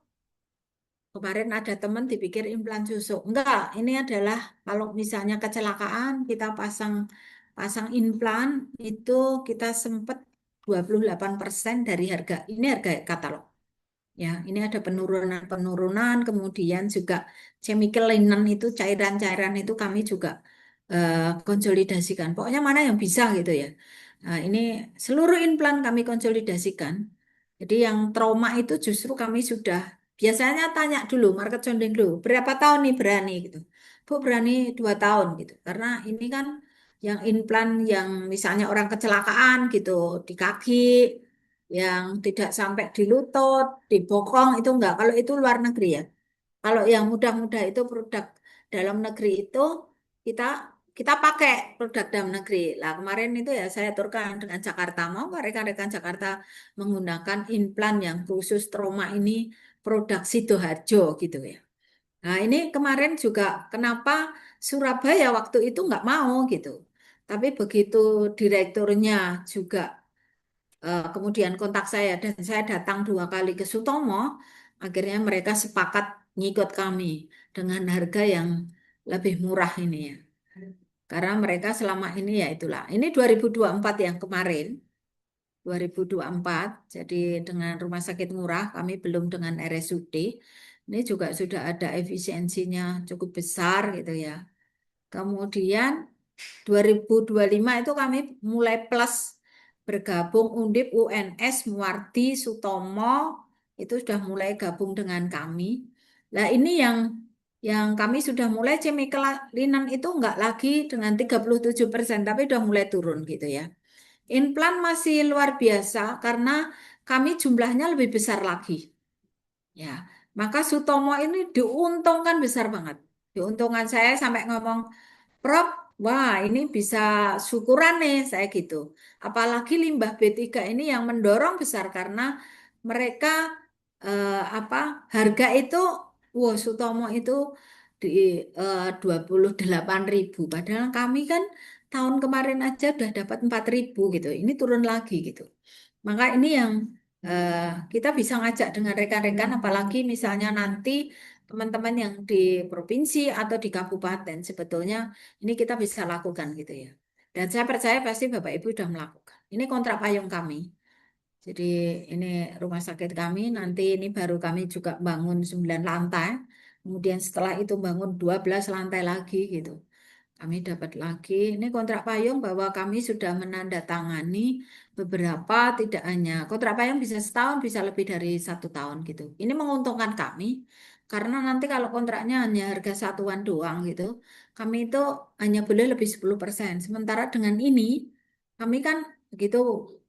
kemarin ada teman dipikir implan susu. Enggak, ini adalah kalau misalnya kecelakaan kita pasang pasang implan itu kita sempat 28% dari harga. Ini harga katalog. Ya, ini ada penurunan-penurunan, kemudian juga chemical linen itu cairan-cairan itu kami juga konsolidasikan. Pokoknya mana yang bisa gitu ya. Nah, ini seluruh implan kami konsolidasikan. Jadi yang trauma itu justru kami sudah biasanya tanya dulu, market sounding dulu, berapa tahun nih berani gitu. Bu berani 2 tahun gitu. Karena ini kan yang implan yang misalnya orang kecelakaan gitu di kaki, yang tidak sampai di lutut, di bokong itu enggak. Kalau itu luar negeri ya. Kalau yang mudah-mudah itu produk dalam negeri itu kita kita pakai produk dalam negeri. Lah kemarin itu ya saya aturkan dengan Jakarta, mau nggak rekan-rekan Jakarta menggunakan implan yang khusus trauma ini produk Sidoarjo gitu ya. Nah ini kemarin juga kenapa Surabaya waktu itu nggak mau gitu. Tapi begitu direkturnya juga kemudian kontak saya dan saya datang 2 kali ke Sutomo, akhirnya mereka sepakat ngikut kami dengan harga yang lebih murah ini ya. Karena mereka selama ini ya itulah. Ini 2024 yang kemarin, 2024. Jadi dengan rumah sakit murah, kami belum dengan RSUD. Ini juga sudah ada efisiensinya cukup besar gitu ya. Kemudian 2025 itu kami mulai plus bergabung Undip, UNS, Muardi, Sutomo itu sudah mulai gabung dengan kami. Nah ini yang kami sudah mulai cemikelinan itu enggak lagi dengan 37% tapi udah mulai turun gitu ya. Implan masih luar biasa karena kami jumlahnya lebih besar lagi. Ya, maka Sutomo ini diuntungkan besar banget. Diuntungkan saya sampai ngomong, Prof, wah ini bisa syukuran nih saya gitu. Apalagi limbah B3 ini yang mendorong besar karena mereka apa harga itu, wah Sutomo itu di 28.000. Padahal kami kan tahun kemarin aja udah dapat 4.000 gitu. Ini turun lagi gitu. Maka ini yang eh, kita bisa ngajak dengan rekan-rekan, apalagi misalnya nanti teman-teman yang di provinsi atau di kabupaten, sebetulnya ini kita bisa lakukan gitu ya. Dan saya percaya pasti Bapak Ibu sudah melakukan. Ini kontrak payung kami. Jadi ini rumah sakit kami, nanti ini baru kami juga bangun 9 lantai. Kemudian setelah itu bangun 12 lantai lagi gitu. Kami dapat lagi, ini kontrak payung bahwa kami sudah menandatangani beberapa, tidak hanya kontrak payung bisa setahun, bisa lebih dari 1 tahun gitu. Ini menguntungkan kami, karena nanti kalau kontraknya hanya harga satuan doang gitu, kami itu hanya boleh lebih 10%. Sementara dengan ini, kami kan begitu,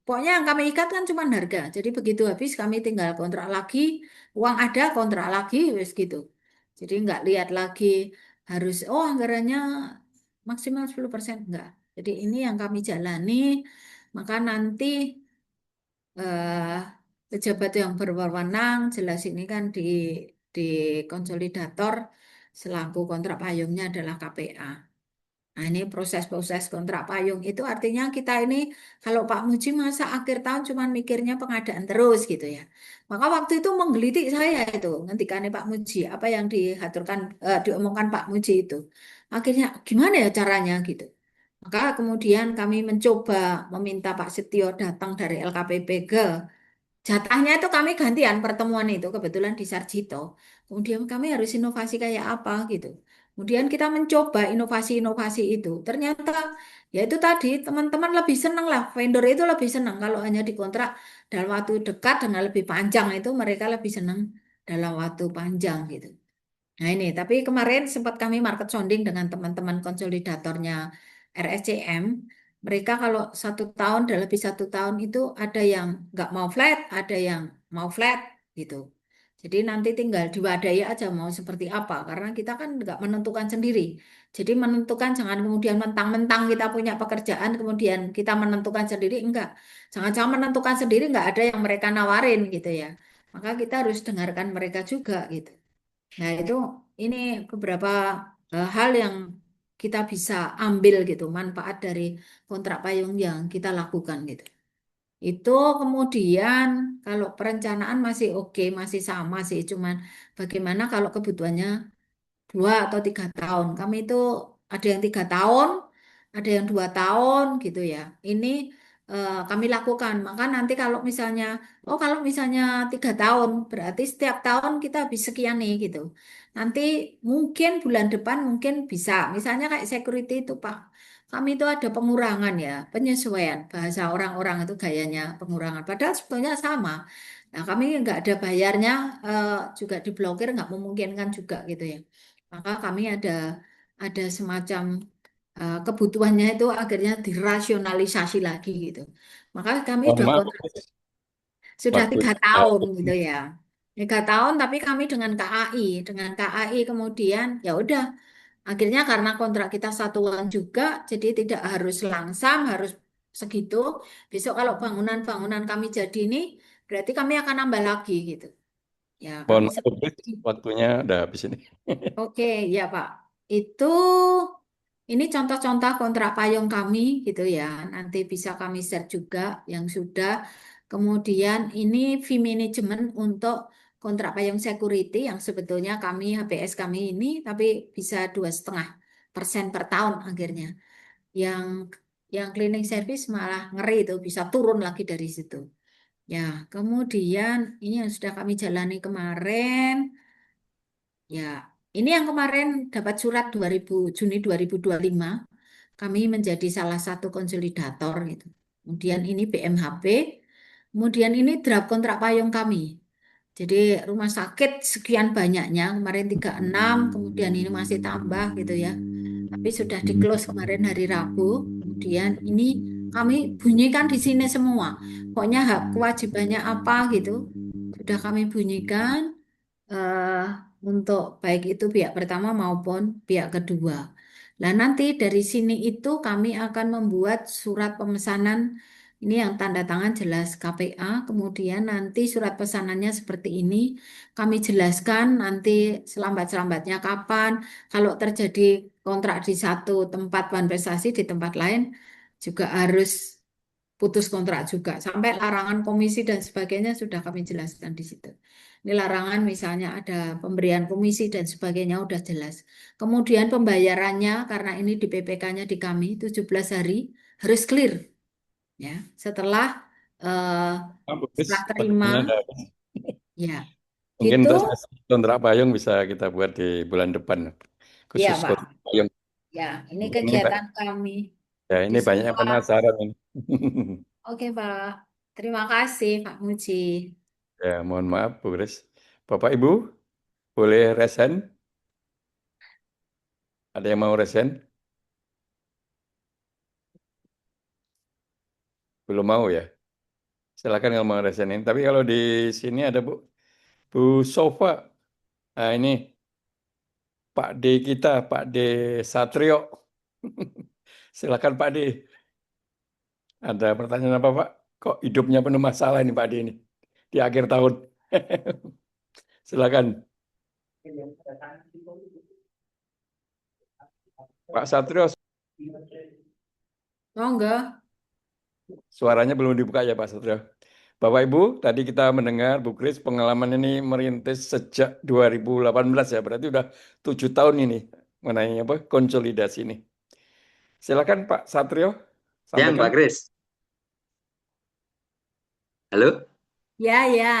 pokoknya yang kami ikat kan cuma harga. Jadi begitu habis kami tinggal kontrak lagi, uang ada kontrak lagi, wes gitu. Jadi nggak lihat lagi harus, oh anggarannya maksimal 10% enggak. Jadi ini yang kami jalani, maka nanti eh, pejabat yang berwenang jelas ini kan di konsolidator selaku kontrak payungnya adalah KPA. Nah, ini proses-proses kontrak payung itu artinya kita ini kalau Pak Muji masa akhir tahun cuma mikirnya pengadaan terus gitu ya. Maka waktu itu menggelitik saya itu ngendikannya Pak Muji apa yang diomongkan Pak Muji itu. Akhirnya gimana ya caranya gitu. Maka kemudian kami mencoba meminta Pak Setio datang dari LKPP ke jatahnya itu kami gantian pertemuan itu kebetulan di Sarjito. Kemudian kami harus inovasi kayak apa gitu. Kemudian kita mencoba inovasi-inovasi itu. Ternyata ya itu tadi teman-teman lebih senang lah. Vendor itu lebih senang kalau hanya dikontrak dalam waktu dekat dengan lebih panjang itu mereka lebih senang dalam waktu panjang gitu. Nah ini, tapi kemarin sempat kami market sounding dengan teman-teman konsolidatornya RSCM. Mereka kalau 1 tahun dan lebih 1 tahun itu ada yang nggak mau flat, ada yang mau flat gitu. Jadi nanti tinggal diwadai aja mau seperti apa, karena kita kan nggak menentukan sendiri. Jadi menentukan jangan kemudian mentang-mentang kita punya pekerjaan, kemudian kita menentukan sendiri, enggak. Jangan-jangan menentukan sendiri nggak ada yang mereka nawarin gitu ya. Maka kita harus dengarkan mereka juga gitu. Nah, itu ini beberapa hal yang kita bisa ambil gitu, manfaat dari kontrak payung yang kita lakukan gitu. Itu kemudian kalau perencanaan masih oke, masih sama sih, cuman bagaimana kalau kebutuhannya 2 atau 3 tahun. Kami itu ada yang 3 tahun, ada yang 2 tahun gitu ya. Ini kami lakukan. Maka nanti kalau misalnya 3 tahun, berarti setiap tahun kita habis sekian nih gitu. Nanti mungkin bulan depan mungkin bisa. Misalnya kayak security itu Pak. Kami itu ada pengurangan ya, penyesuaian. Bahasa orang-orang itu gayanya pengurangan. Padahal sebetulnya sama. Nah, kami nggak ada bayarnya, juga diblokir, nggak memungkinkan juga gitu ya. Maka kami ada semacam kebutuhannya itu akhirnya dirasionalisasi lagi gitu. Maka kami Mohon sudah maaf, kontrak sudah waktunya 3 tahun gitu ya. 3 tahun tapi kami dengan KAI kemudian ya udah akhirnya karena kontrak kita satuan juga jadi tidak harus langsam harus segitu. Besok kalau bangunan-bangunan kami jadi ini berarti kami akan nambah lagi gitu. Ya mohon kami maaf, Bu Kris, waktunya udah habis ini. oke ya Pak. Itu ini contoh-contoh kontrak payung kami gitu ya. Nanti bisa kami share juga yang sudah. Kemudian ini fee management untuk kontrak payung security yang sebetulnya kami HPS kami ini tapi bisa 2,5% per tahun akhirnya. Yang yang cleaning service malah ngeri itu bisa turun lagi dari situ. Ya, kemudian ini yang sudah kami jalani kemarin. Ya, ini yang kemarin dapat surat 2000, Juni 2025, kami menjadi salah satu konsolidator gitu. Kemudian ini BMHP, kemudian ini draft kontrak payung kami. Jadi rumah sakit sekian banyaknya, kemarin 36, kemudian ini masih tambah gitu ya. Tapi sudah di-close kemarin hari Rabu. Kemudian ini kami bunyikan di sini semua. Pokoknya hak kewajibannya apa gitu. Sudah kami bunyikan eh, untuk baik itu pihak pertama maupun pihak kedua. Nah, nanti dari sini itu kami akan membuat surat pemesanan ini yang tanda tangan jelas KPA, kemudian nanti surat pesanannya seperti ini. Kami jelaskan nanti selambat-selambatnya kapan, kalau terjadi kontrak di satu tempat bahan prestasi di tempat lain juga harus putus kontrak juga. Sampai larangan komisi dan sebagainya sudah kami jelaskan di situ. Ini larangan misalnya ada pemberian komisi dan sebagainya udah jelas. Kemudian pembayarannya karena ini di PPK-nya di kami 17 hari harus clear ya. Setelah eh, Maaf, Bu Kris, serah terima waktunya udah habis. ya. Mungkin Gitu untuk kontrak payung bisa kita buat di bulan depan, ya khusus kontrak Pak. payung. Ya, ini Ini Pak, kegiatan kami ya di ini banyak yang sekolah. penasaran ini. Oke Pak. Terima kasih Pak Muji. Ya, mohon maaf, Bu Kris. Bapak Ibu, boleh resen? Ada yang mau resen? Belum mau ya? Silakan kalau mau resenin. Tapi kalau di sini ada Bu Sofa. Nah, ini Pak D kita, Pak D Satrio. Silakan Pak D. Ada pertanyaan apa Pak? Kok hidupnya penuh masalah ini Pak D ini di akhir tahun? Silakan Pak Satrio. Monggo. Suaranya belum dibuka ya Pak Satrio. Bapak Ibu, tadi kita mendengar Bu Kris pengalaman ini merintis sejak 2018 ya. Berarti udah 7 tahun ini mengenai apa konsolidasi ini. Silakan Pak Satrio Ya, sampaikan. Mbak Kris. Halo? Ya, ya.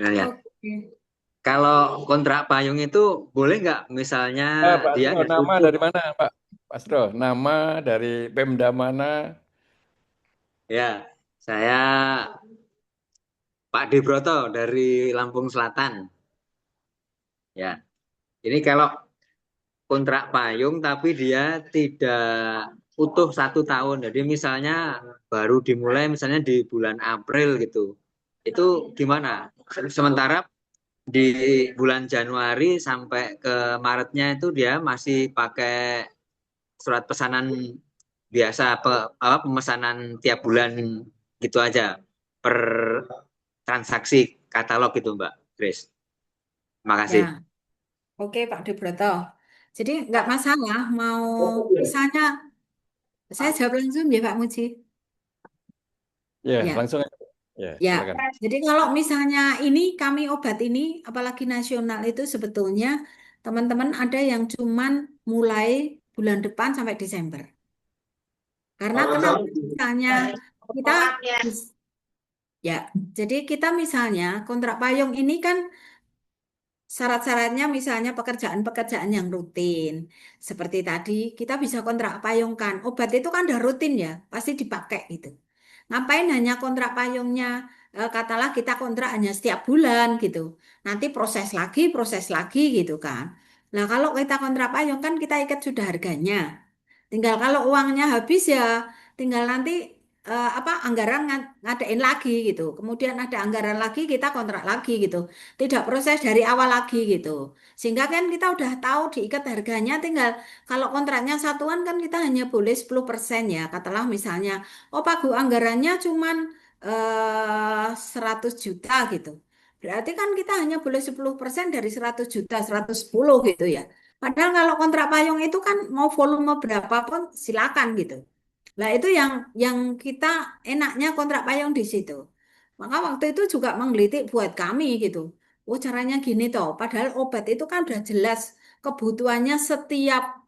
Nah, ya. Oke. Kalau kontrak payung itu boleh nggak misalnya Pak dia Astro, nggak nama setuju? dari mana Pak? Pak Astro, nama dari Pemda mana? Ya, saya Pak Debroto dari Lampung Selatan. Ya, ini kalau kontrak payung tapi dia tidak utuh 1 tahun. Jadi misalnya baru dimulai misalnya di bulan April gitu. Itu gimana? Sementara di bulan Januari sampai ke Maretnya itu dia masih pakai surat pesanan biasa pemesanan tiap bulan gitu aja per transaksi katalog gitu Mbak Grace. Makasih. Ya, oke Pak Debroto. Jadi nggak masalah mau misalnya saya jawab langsung ya Pak Muji. Ya, Ya, langsung aja. Ya, ya. silakan. Jadi kalau misalnya ini kami obat ini apalagi nasional itu sebetulnya teman-teman ada yang cuman mulai bulan depan sampai Desember. Karena kenapa misalnya kita ya, jadi kita misalnya kontrak payung ini kan syarat-syaratnya misalnya pekerjaan-pekerjaan yang rutin. Seperti tadi, kita bisa kontrak payungkan. Obat itu kan udah rutin ya, pasti dipakai gitu. Ngapain hanya kontrak payungnya, katalah kita kontrak hanya setiap bulan gitu. Nanti proses lagi gitu kan. Nah kalau kita kontrak payung kan kita ikat sudah harganya. Tinggal kalau uangnya habis ya tinggal nanti apa anggaran ngadain lagi gitu. Kemudian ada anggaran lagi kita kontrak lagi gitu. Tidak proses dari awal lagi gitu. Sehingga kan kita udah tahu diikat harganya tinggal kalau kontraknya satuan kan kita hanya boleh 10% ya. Katalah misalnya oh Pak Gu anggarannya cuman 100 juta gitu. Berarti kan kita hanya boleh 10% dari 100 juta, 110 gitu ya. Padahal kalau kontrak payung itu kan mau volume berapapun silakan gitu. Nah itu yang kita enaknya kontrak payung di situ. Maka waktu itu juga menggelitik buat kami gitu. Oh caranya gini toh. Padahal obat itu kan udah jelas kebutuhannya setiap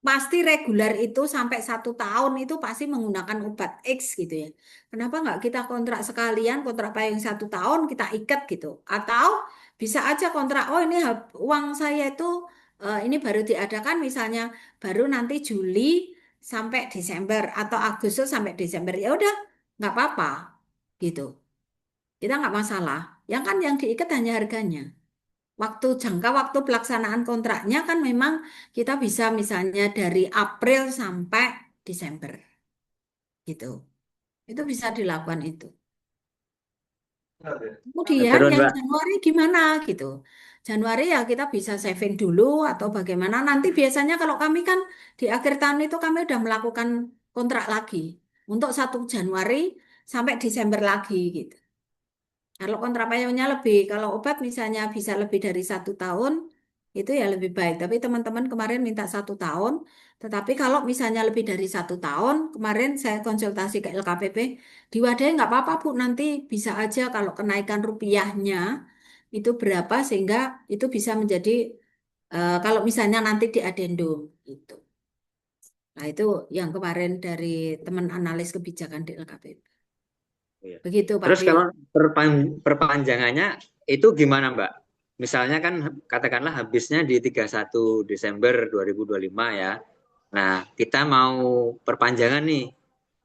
pasti reguler itu sampai 1 tahun itu pasti menggunakan obat X gitu ya. Kenapa nggak kita kontrak sekalian kontrak payung 1 tahun kita ikat gitu? Atau bisa aja kontrak oh ini uang saya itu ini baru diadakan misalnya baru nanti Juli sampai Desember atau Agustus sampai Desember ya udah nggak apa-apa gitu. Kita nggak masalah. Yang kan yang diikat hanya harganya. Jangka waktu pelaksanaan kontraknya kan memang kita bisa misalnya dari April sampai Desember gitu. Itu bisa dilakukan itu. Kemudian Terus yang Mbak, Januari gimana gitu. Januari ya kita bisa saving dulu atau bagaimana. Nanti biasanya kalau kami kan di akhir tahun itu kami udah melakukan kontrak lagi untuk 1 Januari sampai Desember lagi gitu. Kalau kontrapayungnya lebih, kalau obat misalnya bisa lebih dari 1 tahun, itu ya lebih baik. Tapi teman-teman kemarin minta 1 tahun, tetapi kalau misalnya lebih dari 1 tahun, kemarin saya konsultasi ke LKPP, diwadahi nggak apa-apa Bu, nanti bisa aja kalau kenaikan rupiahnya itu berapa sehingga itu bisa menjadi, kalau misalnya nanti di adendum, itu. Nah itu yang kemarin dari teman analis kebijakan di LKPP. iya. Begitu Pak Terus Tio. kalau perpanjangannya itu gimana Mbak? Misalnya kan katakanlah habisnya di 31 Desember 2025 ya. Nah, kita mau perpanjangan nih.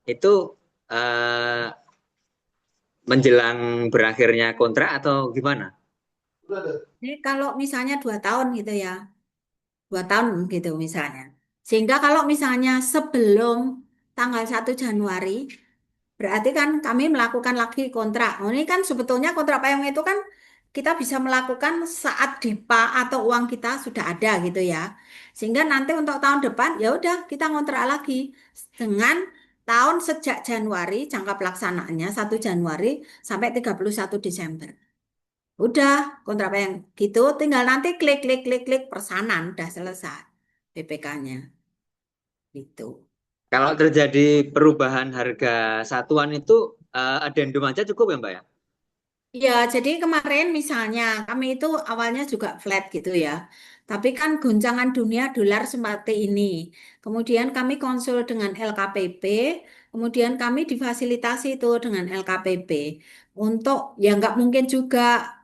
Itu eh, menjelang berakhirnya kontrak atau gimana? Ini kalau misalnya 2 tahun gitu ya, 2 tahun gitu misalnya. Sehingga kalau misalnya sebelum tanggal 1 Januari, berarti kan kami melakukan lagi kontrak. Oh, ini kan sebetulnya kontrak payung itu kan kita bisa melakukan saat DIPA atau uang kita sudah ada gitu ya. Sehingga nanti untuk tahun depan ya udah kita ngontrak lagi dengan tahun sejak Januari, jangka pelaksanaannya 1 Januari sampai 31 Desember. Udah, kontrak yang gitu, tinggal nanti klik, klik, klik, klik, persanan, udah selesai PPK-nya. Gitu. Kalau terjadi perubahan harga satuan itu adendum aja cukup ya Mbak ya? Ya, jadi kemarin misalnya kami itu awalnya juga flat gitu ya. Tapi kan goncangan dunia dolar seperti ini. Kemudian kami konsul dengan LKPP, kemudian kami difasilitasi itu dengan LKPP. Untuk ya nggak mungkin juga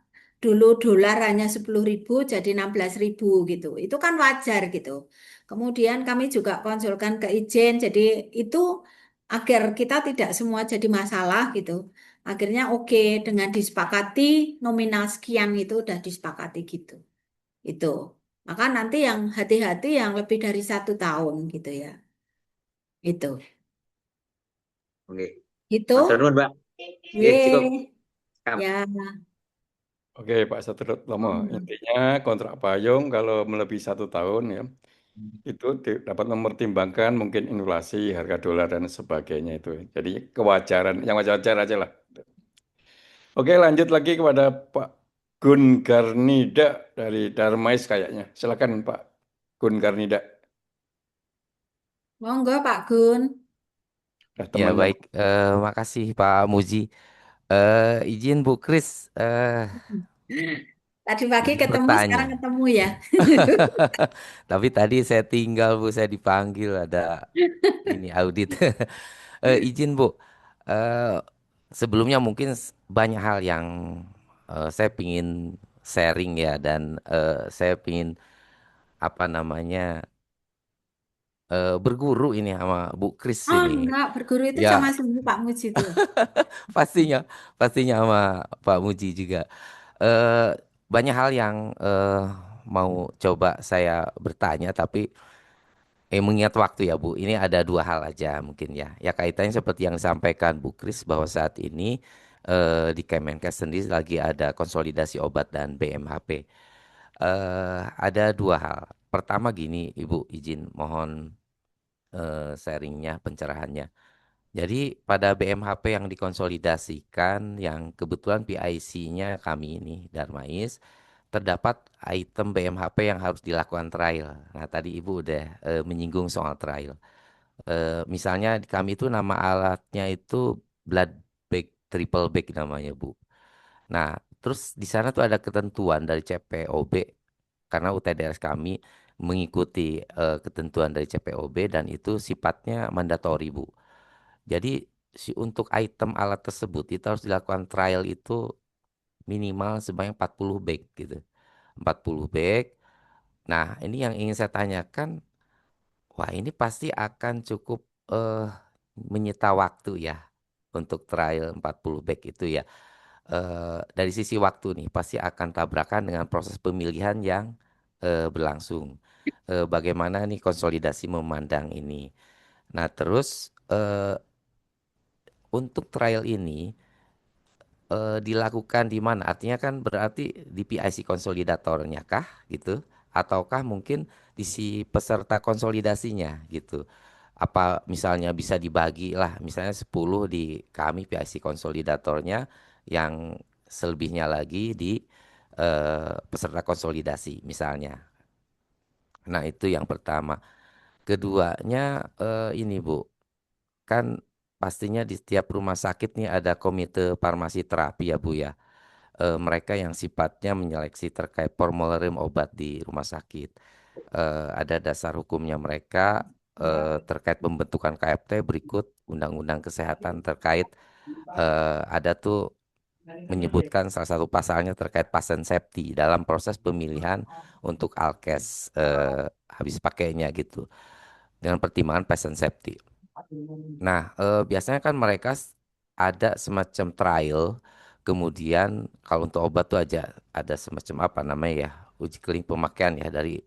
dulu dolar hanya 10.000 jadi 16.000 gitu. Itu kan wajar gitu. Kemudian kami juga konsulkan ke Ijen, jadi itu agar kita tidak semua jadi masalah gitu. Akhirnya oke dengan disepakati nominal sekian itu udah disepakati gitu. Itu. Maka nanti yang hati-hati yang lebih dari 1 tahun gitu ya. Itu. Oke. Itu. Matur nuwun Mbak. Oke, cukup. Ye. Kam. Ya. Oke, Pak Satrilomo. Intinya kontrak payung kalau melebihi 1 tahun ya, itu dapat mempertimbangkan mungkin inflasi, harga dolar dan sebagainya itu. Jadi kewajaran, yang wajar-wajar aja lah. Oke, lanjut lagi kepada Pak Gun Garnida dari Darmais kayaknya. Silakan Pak Gun Garnida. Monggo Pak Gun. Nah, Ya temannya baik, Pak. makasih Pak Muji. Izin Bu Kris Tadi pagi ketemu, sekarang bertanya. ketemu ya. Tapi tadi saya tinggal Bu, saya dipanggil ada ini audit. Izin Bu, eh, sebelumnya mungkin banyak hal yang saya pingin sharing ya dan saya pingin apa namanya berguru ini sama Bu Kris Oh ini. enggak, berguru itu Ya sama sama Pak Muji itu. pastinya, pastinya sama Pak Muji juga. eh Banyak hal yang mau coba saya bertanya, tapi Mengingat waktu ya Bu, ini ada dua hal aja mungkin ya. Ya kaitannya seperti yang disampaikan Bu Kris bahwa saat ini di Kemenkes sendiri lagi ada konsolidasi obat dan BMHP. Ada dua hal. Pertama gini, Ibu izin mohon sharingnya, pencerahannya. Jadi pada BMHP yang dikonsolidasikan, yang kebetulan PIC-nya kami ini Darmais, terdapat item BMHP yang harus dilakukan trial. Nah tadi Ibu udah menyinggung soal trial. Misalnya di kami itu nama alatnya itu blood bag, triple bag namanya Bu. Nah terus di sana tuh ada ketentuan dari CPOB karena UTDRS kami mengikuti ketentuan dari CPOB dan itu sifatnya mandatori Bu. Jadi untuk item alat tersebut itu harus dilakukan trial itu minimal sebanyak 40 bag gitu. 40 bag. Nah, ini yang ingin saya tanyakan, wah ini pasti akan cukup menyita waktu ya untuk trial 40 bag itu ya. Dari sisi waktu nih pasti akan tabrakan dengan proses pemilihan yang berlangsung. Bagaimana nih konsolidasi memandang ini. Nah, terus untuk trial ini dilakukan di mana? Artinya kan berarti di PIC konsolidatornya kah gitu? Ataukah mungkin di si peserta konsolidasinya gitu? Apa misalnya bisa dibagi lah, misalnya 10 di kami PIC konsolidatornya, yang selebihnya lagi di peserta konsolidasi misalnya. Nah itu yang pertama. Keduanya ini Bu, kan pastinya di setiap rumah sakit nih ada komite farmasi terapi ya Bu ya. Mereka yang sifatnya menyeleksi terkait formularium obat di rumah sakit. Ada dasar hukumnya mereka terkait pembentukan KFT berikut Undang-Undang Kesehatan terkait ada tuh menyebutkan salah satu pasalnya terkait patient safety dalam proses pemilihan untuk alkes habis pakainya gitu dengan pertimbangan patient safety. Nah, biasanya kan mereka ada semacam trial, kemudian kalau untuk obat tuh aja ada semacam apa namanya ya, uji klinik pemakaian ya dari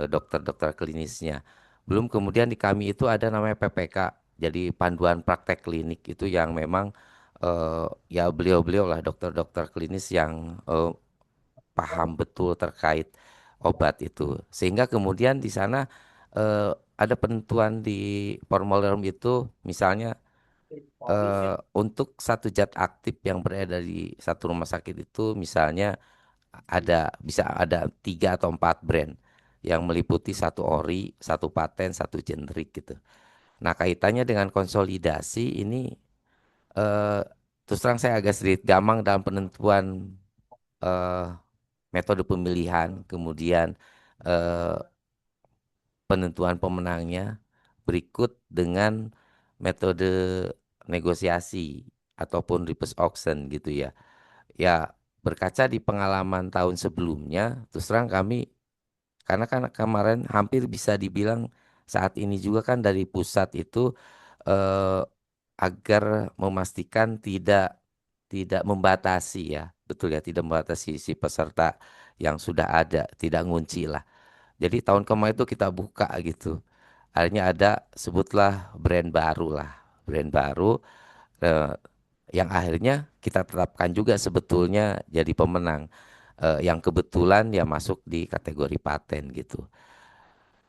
dokter-dokter klinisnya. Belum kemudian di kami itu ada namanya PPK, jadi panduan praktek klinik itu yang memang ya beliau-beliau lah dokter-dokter klinis yang paham betul terkait obat itu. Sehingga kemudian di sana ada penentuan di formularium itu misalnya untuk satu zat aktif yang beredar di satu rumah sakit itu misalnya bisa ada 3 atau 4 brand yang meliputi satu ori, satu paten, satu generik gitu. Nah kaitannya dengan konsolidasi ini eh, terus terang saya agak sedikit gamang dalam penentuan eh, metode pemilihan, kemudian eh, penentuan pemenangnya berikut dengan metode negosiasi ataupun reverse auction gitu ya. Ya berkaca di pengalaman tahun sebelumnya, terus terang kami karena kan kemarin hampir bisa dibilang saat ini juga kan dari pusat itu eh, agar memastikan tidak membatasi ya, betul ya, tidak membatasi si peserta yang sudah ada, tidak ngunci lah. Jadi tahun kemarin itu kita buka gitu. Akhirnya ada sebutlah brand baru lah, brand baru eh, yang akhirnya kita tetapkan juga sebetulnya jadi pemenang yang kebetulan ya masuk di kategori paten gitu.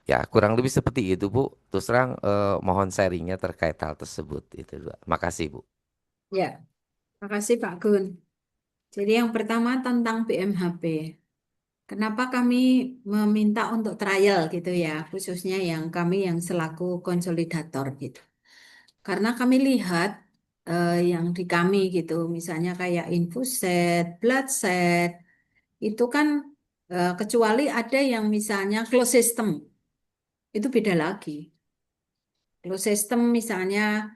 Ya kurang lebih seperti itu Bu. Terus terang mohon sharingnya terkait hal tersebut itu. Makasih Bu. Ya, makasih Pak Gun. Jadi yang pertama tentang BMHP. Kenapa kami meminta untuk trial gitu ya, khususnya yang kami yang selaku konsolidator gitu. Karena kami lihat yang di kami gitu, misalnya kayak infuset, blood set, itu kan kecuali ada yang misalnya closed system, itu beda lagi. Closed system misalnya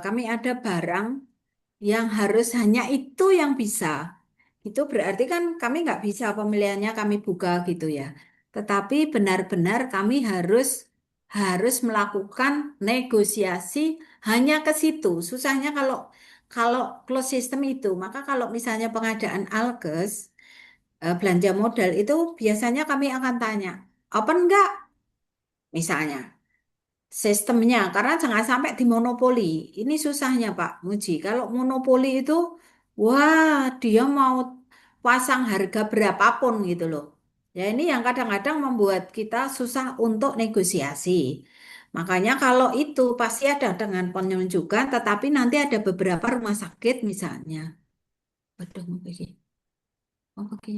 kami ada barang yang harus hanya itu yang bisa. Itu berarti kan kami nggak bisa pemilihannya kami buka gitu ya. Tetapi benar-benar kami harus melakukan negosiasi hanya ke situ. Susahnya kalau kalau closed system itu, maka kalau misalnya pengadaan alkes, belanja modal itu biasanya kami akan tanya, open nggak? misalnya sistemnya, karena jangan sampai dimonopoli. Ini susahnya Pak Muji. Kalau monopoli itu, wah dia mau pasang harga berapapun gitu loh. Ya ini yang kadang-kadang membuat kita susah untuk negosiasi. Makanya kalau itu pasti ada dengan penunjukan, tetapi nanti ada beberapa rumah sakit misalnya. Waduh, mau pergi. Mau pergi.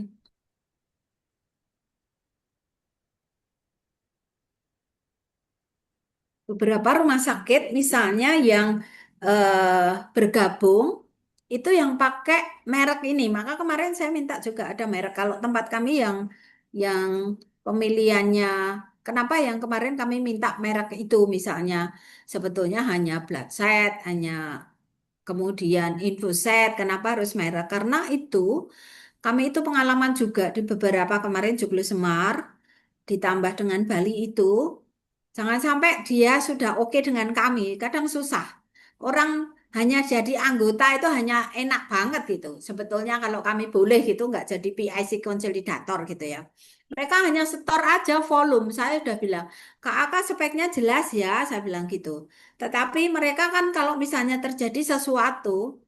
Beberapa rumah sakit misalnya yang bergabung itu yang pakai merek ini. Maka kemarin saya minta juga ada merek. Kalau tempat kami yang pemilihannya, kenapa yang kemarin kami minta merek itu misalnya sebetulnya hanya blood set, hanya kemudian infuset. Kenapa harus merek? Karena itu kami itu pengalaman juga di beberapa kemarin Joglo Semar ditambah dengan Bali itu, jangan sampai dia sudah oke dengan kami, kadang susah. Orang hanya jadi anggota itu hanya enak banget gitu. Sebetulnya kalau kami boleh gitu nggak jadi PIC konsolidator gitu ya. Mereka hanya setor aja volume. Saya udah bilang, Kak Aka speknya jelas ya, saya bilang gitu. Tetapi mereka kan kalau misalnya terjadi sesuatu,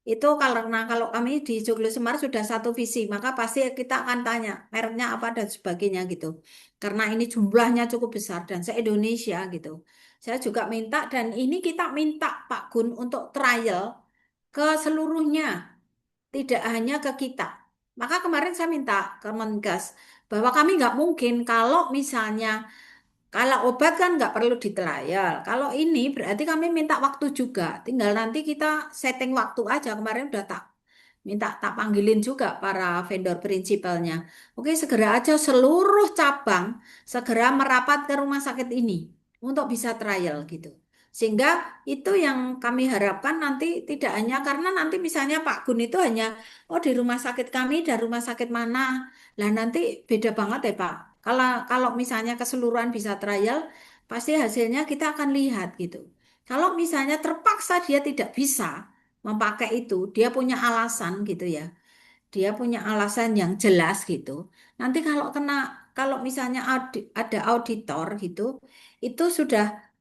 itu karena kalau kami di Joglo Semar sudah satu visi, maka pasti kita akan tanya mereknya apa dan sebagainya gitu. Karena ini jumlahnya cukup besar dan se-Indonesia gitu. Saya juga minta dan ini kita minta Pak Gun untuk trial ke seluruhnya, tidak hanya ke kita. Maka kemarin saya minta ke Kemenkes bahwa kami nggak mungkin kalau misalnya kalau obat kan nggak perlu ditrial. Kalau ini berarti kami minta waktu juga. Tinggal nanti kita setting waktu aja. Kemarin udah minta tak panggilin juga para vendor prinsipalnya. Oke, segera aja seluruh cabang segera merapat ke rumah sakit ini untuk bisa trial gitu. Sehingga itu yang kami harapkan nanti tidak hanya karena nanti misalnya Pak Gun itu hanya oh di rumah sakit kami dan rumah sakit mana. Lah nanti beda banget ya Pak. Kalau misalnya keseluruhan bisa trial, pasti hasilnya kita akan lihat gitu. Kalau misalnya terpaksa dia tidak bisa, memakai itu, dia punya alasan gitu ya. Dia punya alasan yang jelas gitu. Nanti kalau misalnya ada auditor gitu, itu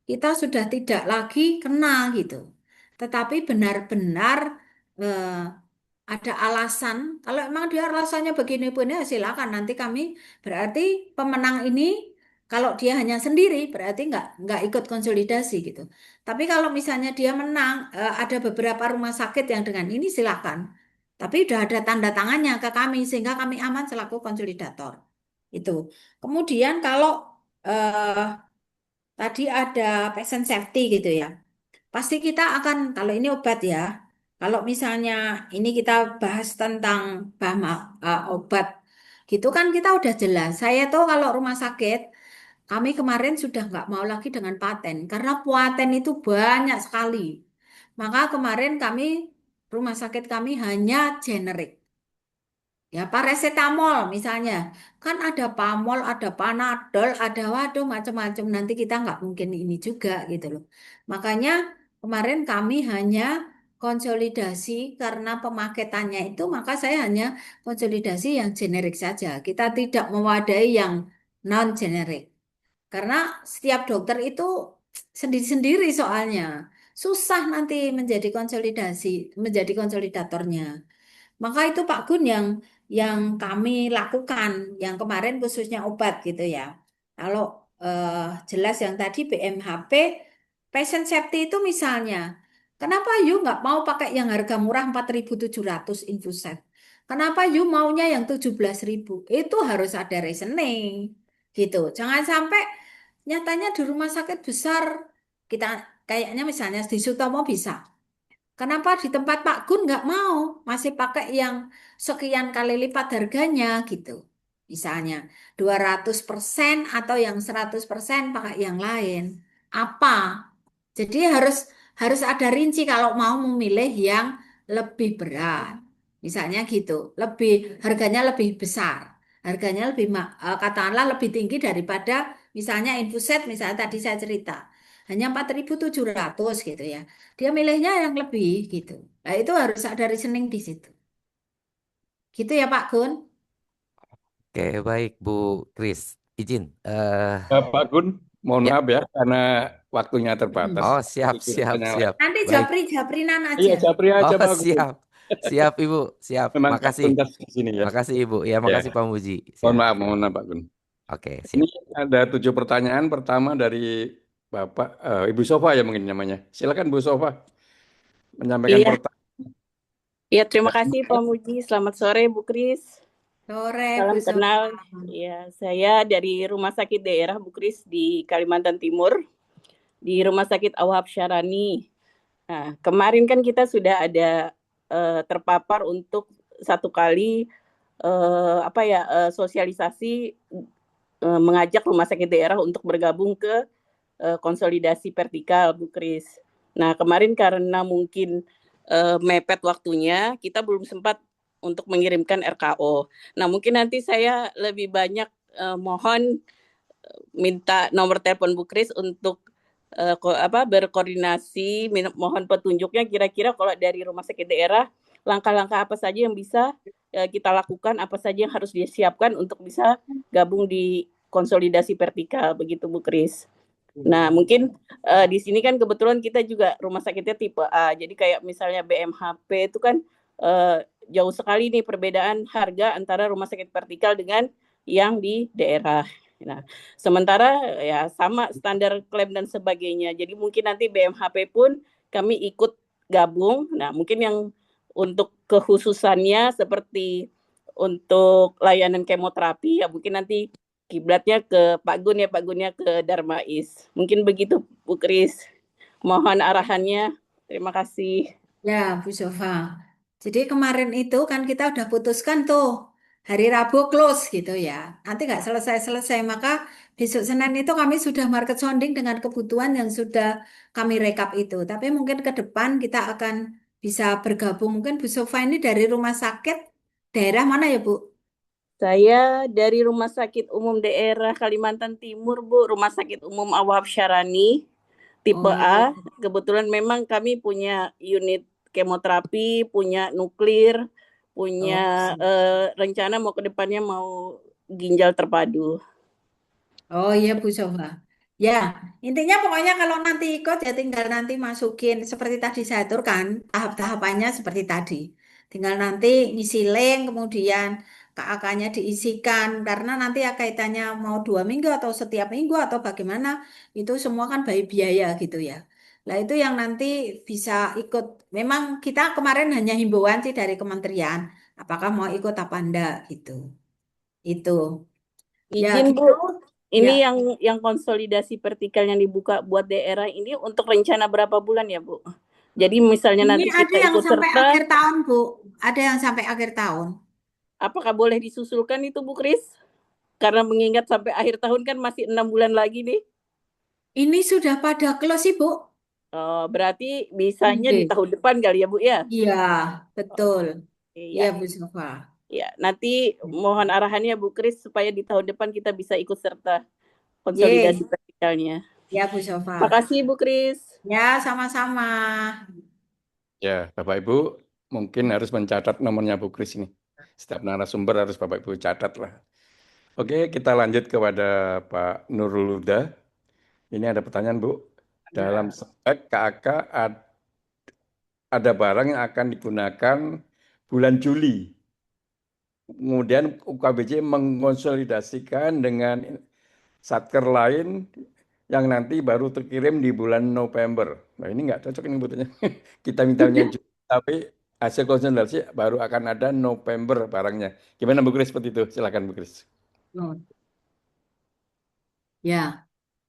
kita sudah tidak lagi kena gitu. Tetapi benar-benar eh, ada alasan. Kalau emang dia alasannya begini-begini, ya silakan. Nanti kami berarti pemenang ini kalau dia hanya sendiri berarti nggak ikut konsolidasi gitu. Tapi kalau misalnya dia menang, ada beberapa rumah sakit yang dengan ini silakan. Tapi udah ada tanda tangannya ke kami sehingga kami aman selaku konsolidator. Itu. Kemudian kalau eh, tadi ada patient safety gitu ya. Pasti kita akan, kalau ini obat ya, kalau misalnya ini kita bahas tentang obat, gitu kan kita udah jelas. Saya tuh kalau rumah sakit, kami kemarin sudah nggak mau lagi dengan paten, karena paten itu banyak sekali. Maka kemarin rumah sakit kami hanya generik. Ya, paracetamol misalnya, kan ada Pamol, ada Panadol, ada waduh macam-macam. Nanti kita nggak mungkin ini juga gitu loh. Makanya kemarin kami hanya konsolidasi karena pemaketannya itu, maka saya hanya konsolidasi yang generik saja. Kita tidak mewadahi yang non-generik. Karena setiap dokter itu sendiri-sendiri soalnya. Susah nanti menjadi konsolidatornya. Maka itu Pak Gun yang kami lakukan, yang kemarin khususnya obat gitu ya. Kalau jelas yang tadi BMHP, patient safety itu misalnya, kenapa you nggak mau pakai yang harga murah 4.700 infusen? Kenapa you maunya yang 17.000? Itu harus ada reasoning gitu. Jangan sampai nyatanya di rumah sakit besar kita kayaknya misalnya di Sutomo bisa. Kenapa di tempat Pak Gun nggak mau masih pakai yang sekian kali lipat harganya gitu. Misalnya 200% atau yang 100% pakai yang lain. Apa? Jadi harus ada rinci kalau mau memilih yang lebih berat. Misalnya gitu, harganya lebih besar. Harganya katakanlah lebih tinggi daripada misalnya infuset misalnya tadi saya cerita. Hanya 4.700 gitu ya. Dia milihnya yang lebih gitu. Nah, itu harus ada reasoning di situ. Gitu ya Pak Gun. Oke, baik Bu Kris. Izin. Pak Gun, Mohon Ya. maaf ya, karena waktunya terbatas. Hmm. Oh, siap, Nanti kita siap, tanya. siap. Nanti Baik. Japrinan Iya, aja. Japri aja Oh, bagus. siap. Siap, Ibu. Siap. Memang tak Makasih. tuntas di sini ya. Makasih, Ibu. Ya, Ya, makasih Pak Muji. mohon Siap. maaf, mohon maaf Pak Gun. Oke, Ini siap. ada 7 pertanyaan. Pertama dari Bapak, Ibu Sofa ya mungkin namanya. Silakan Bu Sofa menyampaikan Iya, pertanyaan. iya terima kasih Pak Muji. Selamat sore Bu Kris. Sore, Bu Salam Sofa. kenal. Ya, saya dari Rumah Sakit Daerah Bu Kris di Kalimantan Timur, di Rumah Sakit Awab Syarani. Nah, kemarin kan kita sudah ada terpapar untuk satu kali sosialisasi mengajak rumah sakit daerah untuk bergabung ke konsolidasi vertikal Bu Kris. Nah, kemarin karena mungkin mepet waktunya, kita belum sempat untuk mengirimkan RKO. Nah, mungkin nanti saya lebih banyak mohon minta nomor telepon Bu Kris untuk berkoordinasi, mohon petunjuknya kira-kira kalau dari rumah sakit daerah langkah-langkah apa saja yang bisa kita lakukan, apa saja yang harus disiapkan untuk bisa gabung di konsolidasi vertikal begitu Bu Kris. Nah, mungkin di sini kan kebetulan kita juga rumah sakitnya tipe A. Jadi kayak misalnya BMHP itu kan jauh sekali nih perbedaan harga antara rumah sakit vertikal dengan yang di daerah. Nah, sementara ya sama standar klaim dan sebagainya. Jadi mungkin nanti BMHP pun kami ikut gabung. Nah, mungkin yang untuk kekhususannya seperti untuk layanan kemoterapi ya mungkin nanti kiblatnya ke Pak Gun ya, Pak Gunnya ke Darmais. Mungkin begitu Bu Kris. Mohon arahannya. Terima kasih. Ya, Bu Sofa. Jadi kemarin itu kan kita udah putuskan tuh hari Rabu close gitu ya. Nanti nggak selesai-selesai, maka besok Senin itu kami sudah market sounding dengan kebutuhan yang sudah kami rekap itu. Tapi mungkin ke depan kita akan bisa bergabung. Mungkin Bu Sofa ini dari rumah sakit daerah mana ya, Bu? Saya dari Rumah Sakit Umum Daerah Kalimantan Timur, Bu. Rumah Sakit Umum Awab Syarani, tipe Oh, A. Kebetulan memang kami punya unit kemoterapi, punya nuklir, oh, punya rencana mau ke depannya mau ginjal terpadu. oh iya Bu Sofa. Ya, intinya pokoknya kalau nanti ikut ya tinggal nanti masukin seperti tadi saya aturkan tahap-tahapannya seperti tadi. Tinggal nanti ngisi link kemudian KAK-nya diisikan karena nanti ya kaitannya mau 2 minggu atau setiap minggu atau bagaimana itu semua kan biaya gitu ya. Nah itu yang nanti bisa ikut. Memang kita kemarin hanya himbauan sih dari kementerian. Apakah mau ikut apa enggak gitu. Itu. Ya Izin gitu. Bu, Ya. ini yang konsolidasi vertikal yang dibuka buat daerah ini untuk rencana berapa bulan ya Bu? Jadi misalnya Ini nanti ada kita yang ikut sampai serta, akhir tahun, Bu. Ada yang sampai akhir tahun. apakah boleh disusulkan itu Bu Kris? Karena mengingat sampai akhir tahun kan masih 6 bulan lagi nih. Ini sudah pada close sih, Bu. Berarti bisanya di Oke. tahun depan kali ya Bu ya? Iya, betul. Iya, Iya, Bu Sofa. ya. Nanti mohon arahannya Bu Kris supaya di tahun depan kita bisa ikut serta konsolidasi Ye, vertikalnya. ya Bu Sofa. Makasih Bu Kris. Ya, sama-sama. Ya, Bapak Ibu mungkin harus mencatat nomornya Bu Kris ini. Setiap narasumber harus Bapak Ibu catat lah. Oke, kita lanjut kepada Pak Nurul Huda. Ini ada pertanyaan Bu. Dalam spek KAK ada barang yang akan digunakan bulan Juli. Kemudian UKBJ mengkonsolidasikan dengan satker lain yang nanti baru terkirim di bulan November. Nah ini nggak cocok ini butuhnya. Kita mintanya Juli, tapi hasil konsolidasi baru akan ada November barangnya. Gimana Bu Kris seperti itu? Silakan Bu Kris. Oh, ya,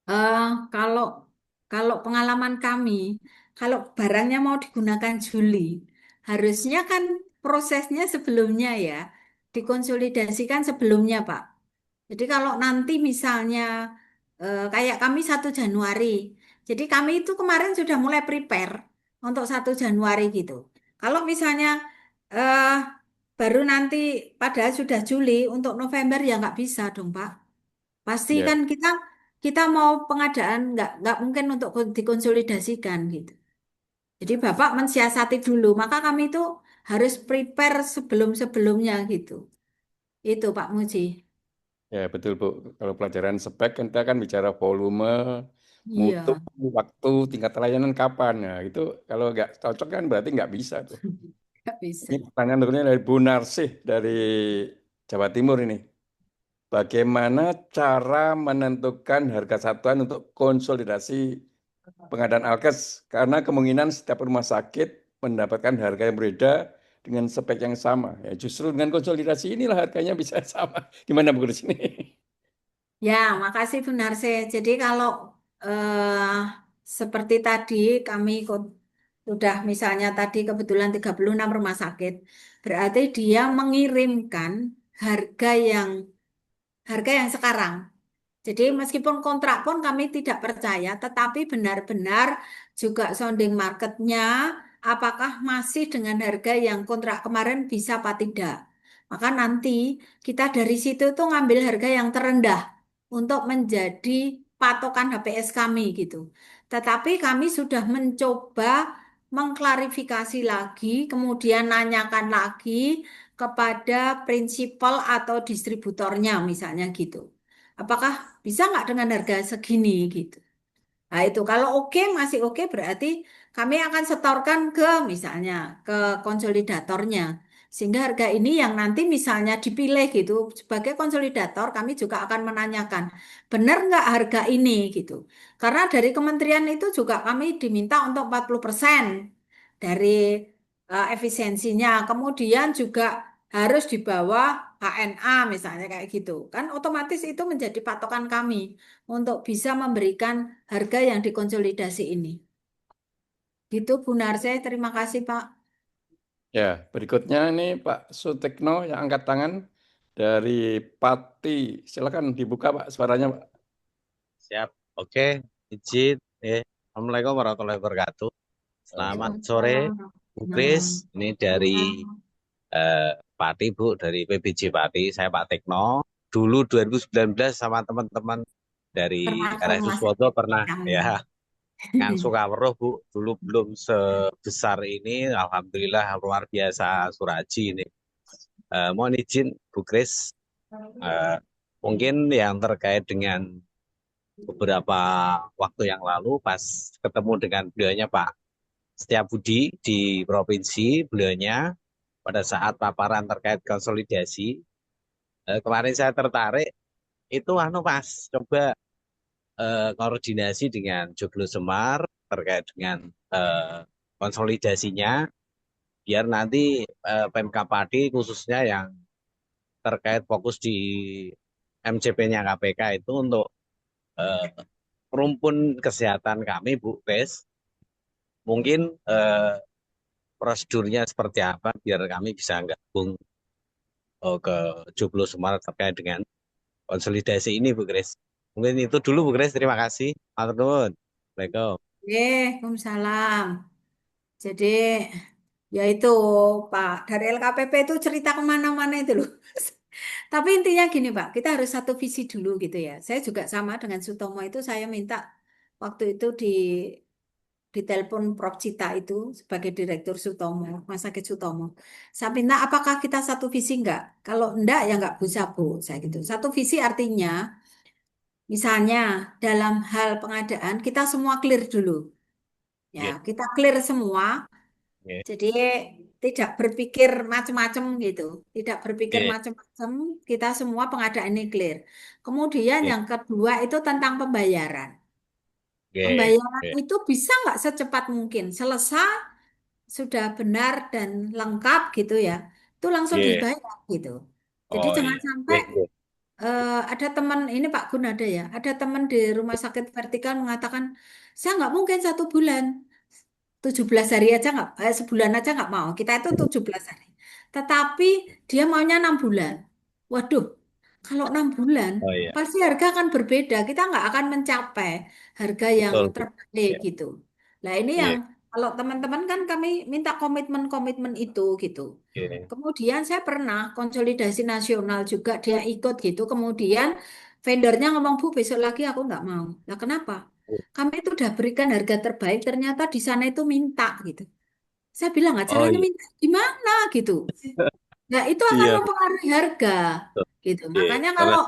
eh, kalau kalau pengalaman kami, kalau barangnya mau digunakan Juli, harusnya kan prosesnya sebelumnya ya, dikonsolidasikan sebelumnya, Pak. Jadi kalau nanti misalnya kayak kami 1 Januari, jadi kami itu kemarin sudah mulai prepare untuk 1 Januari gitu. Kalau misalnya eh, baru nanti padahal sudah Juli untuk November ya nggak bisa dong Pak. Pasti Ya, kan kita kita mau pengadaan nggak mungkin untuk dikonsolidasikan gitu. Jadi Bapak mensiasati dulu, maka kami itu harus prepare sebelum-sebelumnya gitu. Itu Pak Muji. Ya, betul, Bu. Kalau pelajaran spek kan kita kan bicara volume, mutu, Iya, waktu, tingkat layanan kapan. Nah, itu kalau nggak cocok kan berarti nggak bisa tuh. nggak bisa. Ini pertanyaan berikutnya dari Bu Narsih dari Jawa Timur ini. Bagaimana cara menentukan harga satuan untuk konsolidasi pengadaan alkes? Karena kemungkinan setiap rumah sakit mendapatkan harga yang berbeda dengan spek yang sama. Ya, justru dengan konsolidasi inilah harganya bisa sama. Gimana Bu di sini? Ya, makasih Bu Narse. Jadi kalau eh, seperti tadi kami sudah misalnya tadi kebetulan 36 rumah sakit, berarti dia mengirimkan harga yang harga yang sekarang. Jadi meskipun kontrak pun kami tidak percaya, tetapi benar-benar juga sounding marketnya, apakah masih dengan harga yang kontrak kemarin bisa apa tidak. Maka nanti kita dari situ tuh ngambil harga yang terendah untuk menjadi patokan HPS kami gitu. Tetapi kami sudah mencoba mengklarifikasi lagi, kemudian nanyakan lagi kepada prinsipal atau distributornya misalnya gitu. Apakah bisa nggak dengan harga segini gitu? Nah itu kalau oke masih oke berarti kami akan setorkan ke misalnya ke konsolidatornya. Sehingga harga ini yang nanti misalnya dipilih gitu sebagai konsolidator kami juga akan menanyakan benar nggak harga ini gitu. Karena dari kementerian itu juga kami diminta untuk 40% dari efisiensinya. Kemudian juga harus di bawah HNA misalnya kayak gitu. Kan otomatis itu menjadi patokan kami untuk bisa memberikan harga yang dikonsolidasi ini. Gitu Bu Narse, terima kasih Pak. Ya, berikutnya ini Pak Sutekno yang angkat tangan dari Pati. Silakan dibuka Pak suaranya Pak. Siap. Oke, izin. Assalamualaikum warahmatullahi wabarakatuh. Selamat sore, Waalaikumsalam. Bu Nah, Kris. Ini dari Pati, Bu, dari PBJ Pati. Saya Pak Tekno. Dulu 2019 sama teman-teman dari termasuk RSU Mas Swoto pernah kami. ya ngang Sukaweruh, Bu. Dulu belum sebesar ini. Alhamdulillah luar biasa Suraji ini. Mohon izin, Bu Kris. Mungkin yang terkait dengan beberapa waktu yang lalu pas ketemu dengan beliaunya Pak Setiabudi di provinsi, beliaunya pada saat paparan terkait konsolidasi, kemarin saya tertarik itu Mas, coba koordinasi dengan Joglo Semar terkait dengan konsolidasinya, biar nanti Pemkab Padi khususnya yang terkait fokus di MCP-nya KPK itu untuk eh, rumpun kesehatan kami, Bu Kris, mungkin prosedurnya seperti apa biar kami bisa gabung ke Joglo Semarang terkait dengan konsolidasi ini, Bu Kris. Mungkin itu dulu, Bu Kris. Terima kasih. Matur nuwun. Assalamualaikum. Waalaikumsalam. Jadi ya itu Pak, dari LKPP itu cerita kemana-mana itu loh. Tapi intinya gini Pak, kita harus satu visi dulu gitu ya. Saya juga sama dengan Sutomo itu saya minta waktu itu ditelepon Prof. Cita itu sebagai Direktur Sutomo, Rumah Sakit Sutomo. Saya minta apakah kita satu visi enggak? Kalau enggak ya enggak bisa Bu, saya gitu. Satu visi artinya misalnya dalam hal pengadaan kita semua clear dulu. Ya, Oke, kita clear semua. oke, Jadi tidak berpikir macam-macam gitu. Tidak berpikir oke, macam-macam, kita semua pengadaan ini clear. Kemudian oke, yang kedua itu tentang pembayaran. oke, Pembayaran oke, itu bisa nggak secepat mungkin selesai sudah benar dan lengkap gitu ya, itu langsung oke. dibayar gitu. Jadi Oh jangan iya, sampai oke, oke. ada teman ini Pak Gun ada ya, ada teman di rumah sakit vertikal mengatakan saya nggak mungkin 1 bulan, 17 hari aja nggak, sebulan aja nggak mau. Kita itu 17 hari. Tetapi dia maunya 6 bulan. Waduh, kalau 6 bulan Oh iya, pasti harga akan berbeda. Kita nggak akan mencapai harga yang betul, Bu. terbaik Iya, gitu. Nah ini yang iya, kalau teman-teman kan kami minta komitmen-komitmen itu gitu. oke. Kemudian saya pernah konsolidasi nasional juga dia ikut gitu. Kemudian vendornya ngomong Bu besok lagi aku nggak mau. Nah kenapa? Kami itu udah berikan harga terbaik, ternyata di sana itu minta gitu. Saya bilang nggak Oh caranya iya, minta gimana gitu. Nah itu akan iya, mempengaruhi harga betul. gitu. Iya, Makanya karena kalau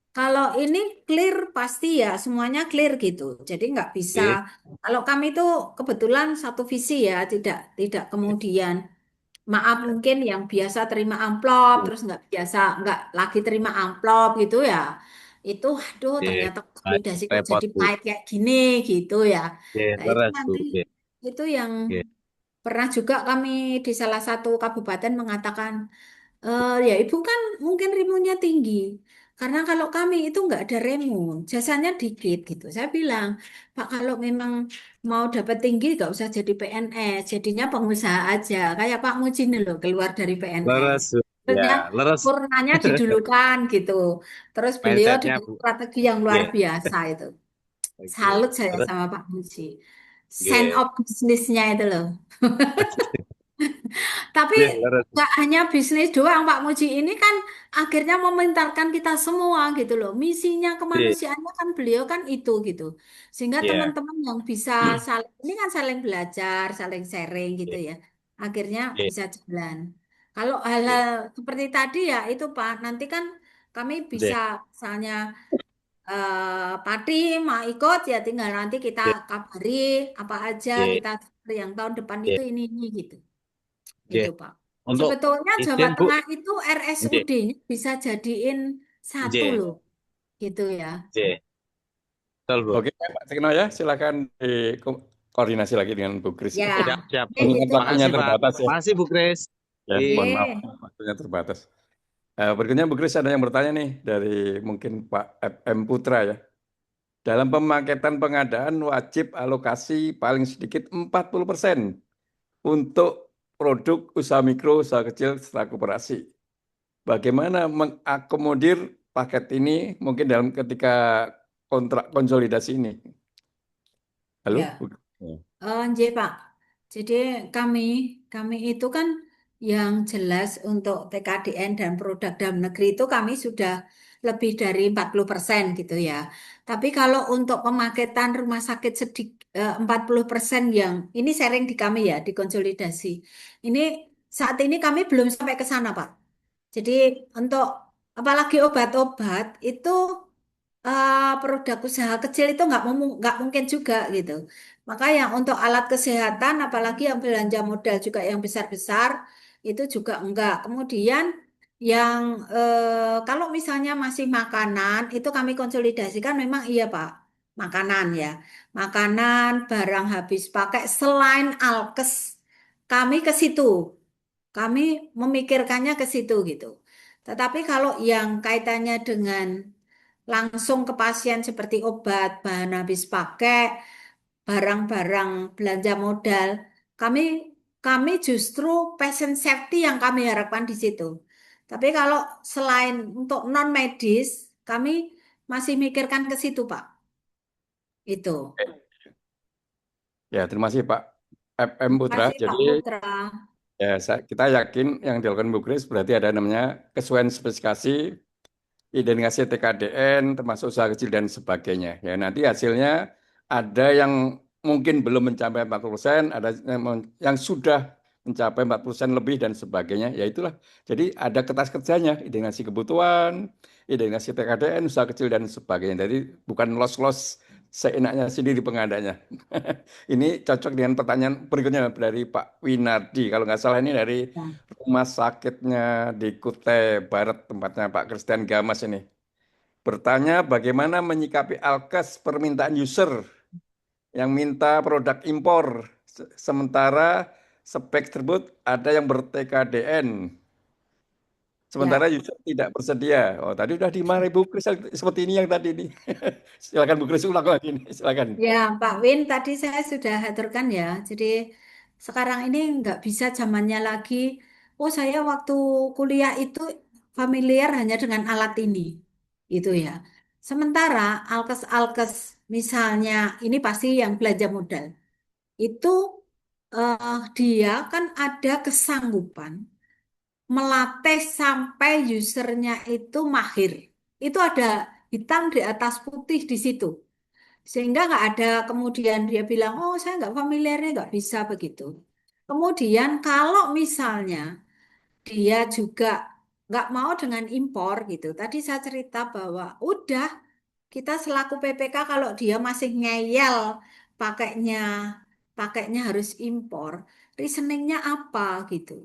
Kalau ini clear pasti ya semuanya clear gitu. Jadi nggak bisa. Oke, Kalau kami itu kebetulan satu visi ya, tidak kemudian maaf mungkin yang biasa terima amplop oke, terus nggak lagi terima amplop gitu ya. Itu aduh oke. ternyata Baik, konsolidasi kok repot jadi Bu. pahit kayak gini gitu ya. Oke, Nah itu leres Bu. nanti Oke, itu yang oke. pernah juga kami di salah satu kabupaten mengatakan ya ibu kan mungkin remunnya tinggi. Karena kalau kami itu nggak ada remun, jasanya dikit gitu. Saya bilang, Pak kalau memang mau dapat tinggi nggak usah jadi PNS, jadinya pengusaha aja. Kayak Pak Muji nih loh keluar dari PNS. Leres Bu. Terusnya Ya, leres purnanya didulukan gitu. Terus beliau mindsetnya dengan Bu. strategi yang luar Oke, biasa itu. oke. Salut saya Terus, sama Pak Muji. Sense oke. of bisnisnya itu loh. Tapi Oke, leres. gak hanya bisnis doang, Pak Muji ini kan akhirnya mementarkan kita semua gitu loh. Misinya Oke, kemanusiaannya kan beliau kan itu gitu. Sehingga ya. teman-teman yang bisa saling, ini kan saling belajar, saling sharing gitu Oke, ya. Akhirnya oke, bisa jalan. Kalau oke. hal-hal seperti tadi ya itu Pak, nanti kan kami bisa Oke, misalnya Pati mau ikut ya tinggal nanti kita oke, kabari apa aja oke, kita yang tahun depan oke. itu ini gitu. Oke. Itu, Pak. Untuk Sebetulnya Jawa izin Bu. Tengah itu Oke, RSUD-nya bisa jadiin satu oke, loh, gitu ya. oke. Betul Bu. Oke, Pak Tekno ya, silakan koordinasi lagi dengan Bu Kris. Ya, Siap, siap. Mengingat itu Pak. waktunya Makasih Pak. terbatas ya. Makasih Bu Kris. Ya, mohon maaf, Ye. waktunya terbatas. Berikutnya Bu Kris ada yang bertanya nih dari mungkin Pak FM Putra ya. Dalam pemaketan pengadaan wajib alokasi paling sedikit 40% untuk produk usaha mikro, usaha kecil, setelah koperasi. Bagaimana mengakomodir paket ini mungkin dalam ketika kontrak konsolidasi ini? Halo? Ya, Nje, Pak. Jadi kami kami itu kan yang jelas untuk TKDN dan produk dalam negeri itu kami sudah lebih dari 40% gitu ya. Tapi kalau untuk pemaketan rumah sakit 40% yang ini sharing di kami ya, di konsolidasi. Ini saat ini kami belum sampai ke sana, Pak. Jadi untuk apalagi obat-obat itu produk usaha kecil itu nggak mungkin juga gitu. Maka yang untuk alat kesehatan, apalagi yang belanja modal juga yang besar-besar, itu juga enggak. Kemudian yang kalau misalnya masih makanan, itu kami konsolidasikan memang iya Pak, makanan ya. Makanan, barang habis pakai, selain alkes, kami ke situ. Kami memikirkannya ke situ gitu. Tetapi kalau yang kaitannya dengan langsung ke pasien seperti obat, bahan habis pakai, barang-barang belanja modal. Kami kami justru patient safety yang kami harapkan di situ. Tapi kalau selain untuk non medis, kami masih mikirkan ke situ, Pak. Itu. Ya, terima kasih Pak FM Terima Putra. kasih Pak Jadi Putra. ya kita yakin yang dilakukan Bu Kris berarti ada namanya kesesuaian spesifikasi, identifikasi TKDN, termasuk usaha kecil dan sebagainya. Ya, nanti hasilnya ada yang mungkin belum mencapai 40%, ada yang sudah mencapai 40% lebih dan sebagainya. Ya itulah. Jadi ada kertas kerjanya, identifikasi kebutuhan, identifikasi TKDN, usaha kecil dan sebagainya. Jadi bukan los-los seenaknya sendiri pengadanya. Ini cocok dengan pertanyaan berikutnya dari Pak Winardi. Kalau nggak salah ini dari Ya. rumah sakitnya di Kutai Barat, tempatnya Pak Christian Gamas ini. Bertanya bagaimana menyikapi alkes permintaan user yang minta produk impor, sementara spek tersebut ada yang ber-TKDN, sementara Ya. user tidak bersedia. Oh, tadi udah dimarahi Bu Kris seperti ini yang tadi ini. Silakan Bu Kris ulang lagi nih, silakan. Ya, Pak Win, tadi saya sudah aturkan ya. Jadi sekarang ini nggak bisa zamannya lagi. Oh, saya waktu kuliah itu familiar hanya dengan alat ini, itu ya. Sementara alkes-alkes, misalnya ini pasti yang belanja modal, itu dia kan ada kesanggupan melatih sampai usernya itu mahir. Itu ada hitam di atas putih di situ. Sehingga nggak ada kemudian dia bilang, oh saya nggak familiarnya nggak bisa begitu. Kemudian kalau misalnya dia juga nggak mau dengan impor gitu. Tadi saya cerita bahwa udah kita selaku PPK kalau dia masih ngeyel pakainya pakainya harus impor, reasoningnya apa gitu.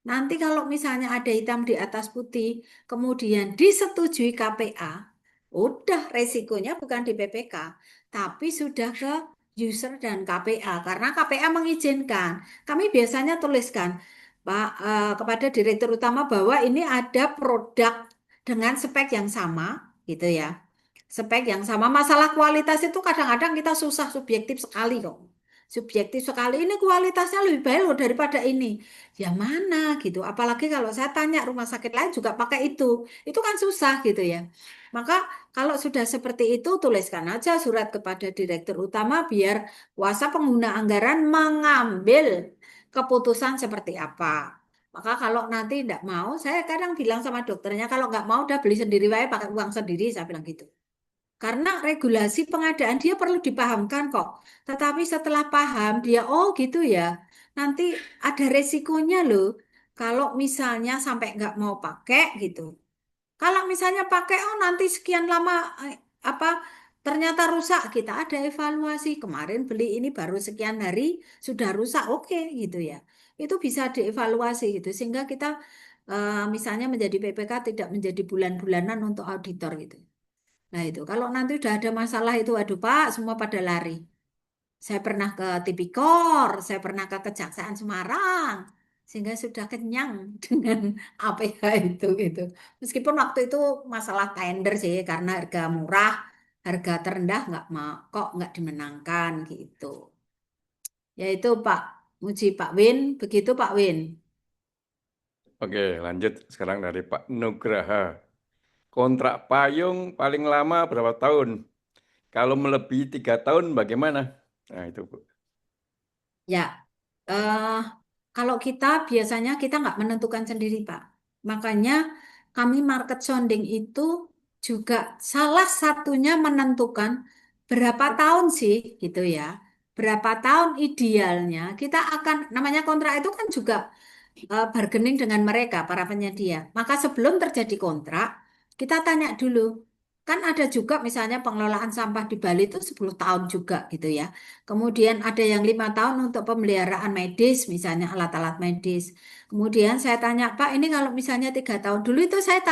Nanti kalau misalnya ada hitam di atas putih, kemudian disetujui KPA, udah resikonya bukan di PPK, tapi sudah ke user dan KPA karena KPA mengizinkan. Kami biasanya tuliskan Pak kepada Direktur Utama bahwa ini ada produk dengan spek yang sama gitu ya. Spek yang sama. Masalah kualitas itu kadang-kadang kita susah subjektif sekali kok. Subjektif sekali. Ini kualitasnya lebih baik loh daripada ini. Ya mana gitu. Apalagi kalau saya tanya rumah sakit lain juga pakai itu. Itu kan susah gitu ya. Maka kalau sudah seperti itu tuliskan aja surat kepada Direktur Utama biar kuasa pengguna anggaran mengambil keputusan seperti apa. Maka kalau nanti tidak mau, saya kadang bilang sama dokternya, kalau nggak mau udah beli sendiri wae pakai uang sendiri, saya bilang gitu. Karena regulasi pengadaan dia perlu dipahamkan kok. Tetapi setelah paham dia, oh gitu ya. Nanti ada resikonya loh. Kalau misalnya sampai nggak mau pakai gitu. Kalau misalnya pakai, oh nanti sekian lama apa ternyata rusak, kita ada evaluasi. Kemarin beli ini baru sekian hari sudah rusak, oke gitu ya. Itu bisa dievaluasi gitu sehingga kita misalnya menjadi PPK tidak menjadi bulan-bulanan untuk auditor gitu. Nah itu, kalau nanti udah ada masalah itu, aduh Pak, semua pada lari. Saya pernah ke Tipikor, saya pernah ke Kejaksaan Semarang, sehingga sudah kenyang dengan APH itu gitu. Meskipun waktu itu masalah tender sih, karena harga murah, harga terendah nggak mau, kok nggak dimenangkan gitu. Yaitu Pak Muji, Pak Win, begitu Pak Win. Oke, lanjut sekarang dari Pak Nugraha. Kontrak payung paling lama berapa tahun? Kalau melebihi 3 tahun bagaimana? Nah itu Bu. Ya, eh, kalau kita biasanya kita nggak menentukan sendiri, Pak. Makanya kami market sounding itu juga salah satunya menentukan berapa tahun sih, gitu ya. Berapa tahun idealnya kita akan, namanya kontrak itu kan juga bargaining dengan mereka, para penyedia. Maka sebelum terjadi kontrak, kita tanya dulu. Kan ada juga misalnya pengelolaan sampah di Bali itu 10 tahun juga gitu ya. Kemudian ada yang 5 tahun untuk pemeliharaan medis, misalnya alat-alat medis. Kemudian saya tanya, Pak, ini kalau misalnya 3 tahun. Dulu itu saya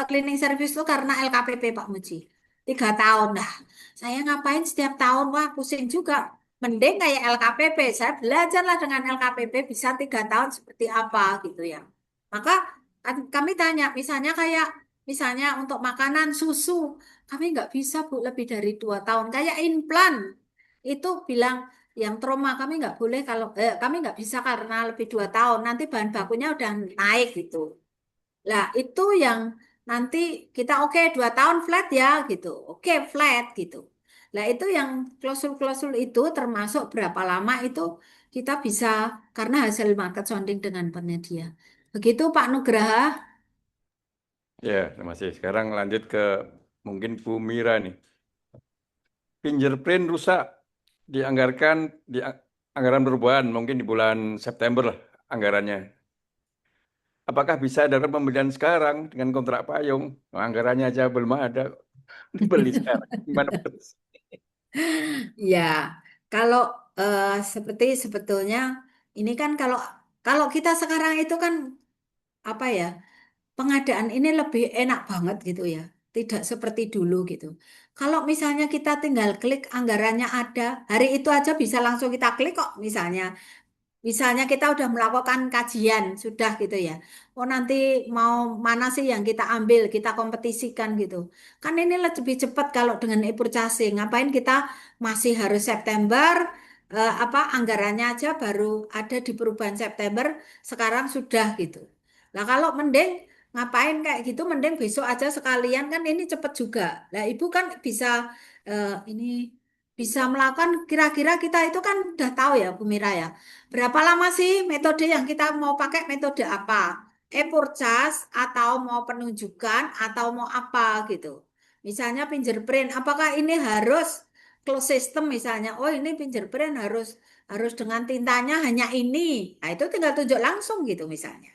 cleaning service itu karena LKPP Pak Muji. 3 tahun. Nah, saya ngapain setiap tahun? Wah, pusing juga. Mending kayak LKPP. Saya belajarlah dengan LKPP bisa 3 tahun seperti apa gitu ya. Maka kami tanya, misalnya kayak misalnya untuk makanan susu, kami nggak bisa Bu lebih dari 2 tahun. Kayak implan itu bilang yang trauma kami nggak boleh kalau kami nggak bisa karena lebih 2 tahun. Nanti bahan bakunya udah naik gitu. Lah itu yang nanti kita oke 2 tahun flat ya gitu. Oke flat gitu. Lah itu yang klausul-klausul itu termasuk berapa lama itu kita bisa karena hasil market sounding dengan penyedia. Begitu Pak Nugraha. Ya, terima kasih. Sekarang lanjut ke mungkin Bu Mira nih. Fingerprint rusak dianggarkan di anggaran perubahan mungkin di bulan September lah anggarannya. Apakah bisa dalam pembelian sekarang dengan kontrak payung? Nah, anggarannya aja belum ada, dibeli sekarang. Gimana? Ya, kalau seperti sebetulnya ini kan kalau kalau kita sekarang itu kan apa ya? Pengadaan ini lebih enak banget gitu ya. Tidak seperti dulu gitu. Kalau misalnya kita tinggal klik anggarannya ada, hari itu aja bisa langsung kita klik kok misalnya. Misalnya kita udah melakukan kajian, sudah gitu ya. Oh nanti mau mana sih yang kita ambil, kita kompetisikan gitu. Kan ini lebih cepat kalau dengan e-purchasing. Ngapain kita masih harus September, apa anggarannya aja baru ada di perubahan September, sekarang sudah gitu. Nah kalau mending ngapain kayak gitu, mending besok aja sekalian kan ini cepet juga. Nah ibu kan bisa ini bisa melakukan kira-kira kita itu kan udah tahu ya Bu Mira ya. Berapa lama sih metode yang kita mau pakai metode apa? E-purchase atau mau penunjukan atau mau apa gitu. Misalnya fingerprint, apakah ini harus close system misalnya? Oh ini fingerprint harus harus dengan tintanya hanya ini. Nah itu tinggal tunjuk langsung gitu misalnya.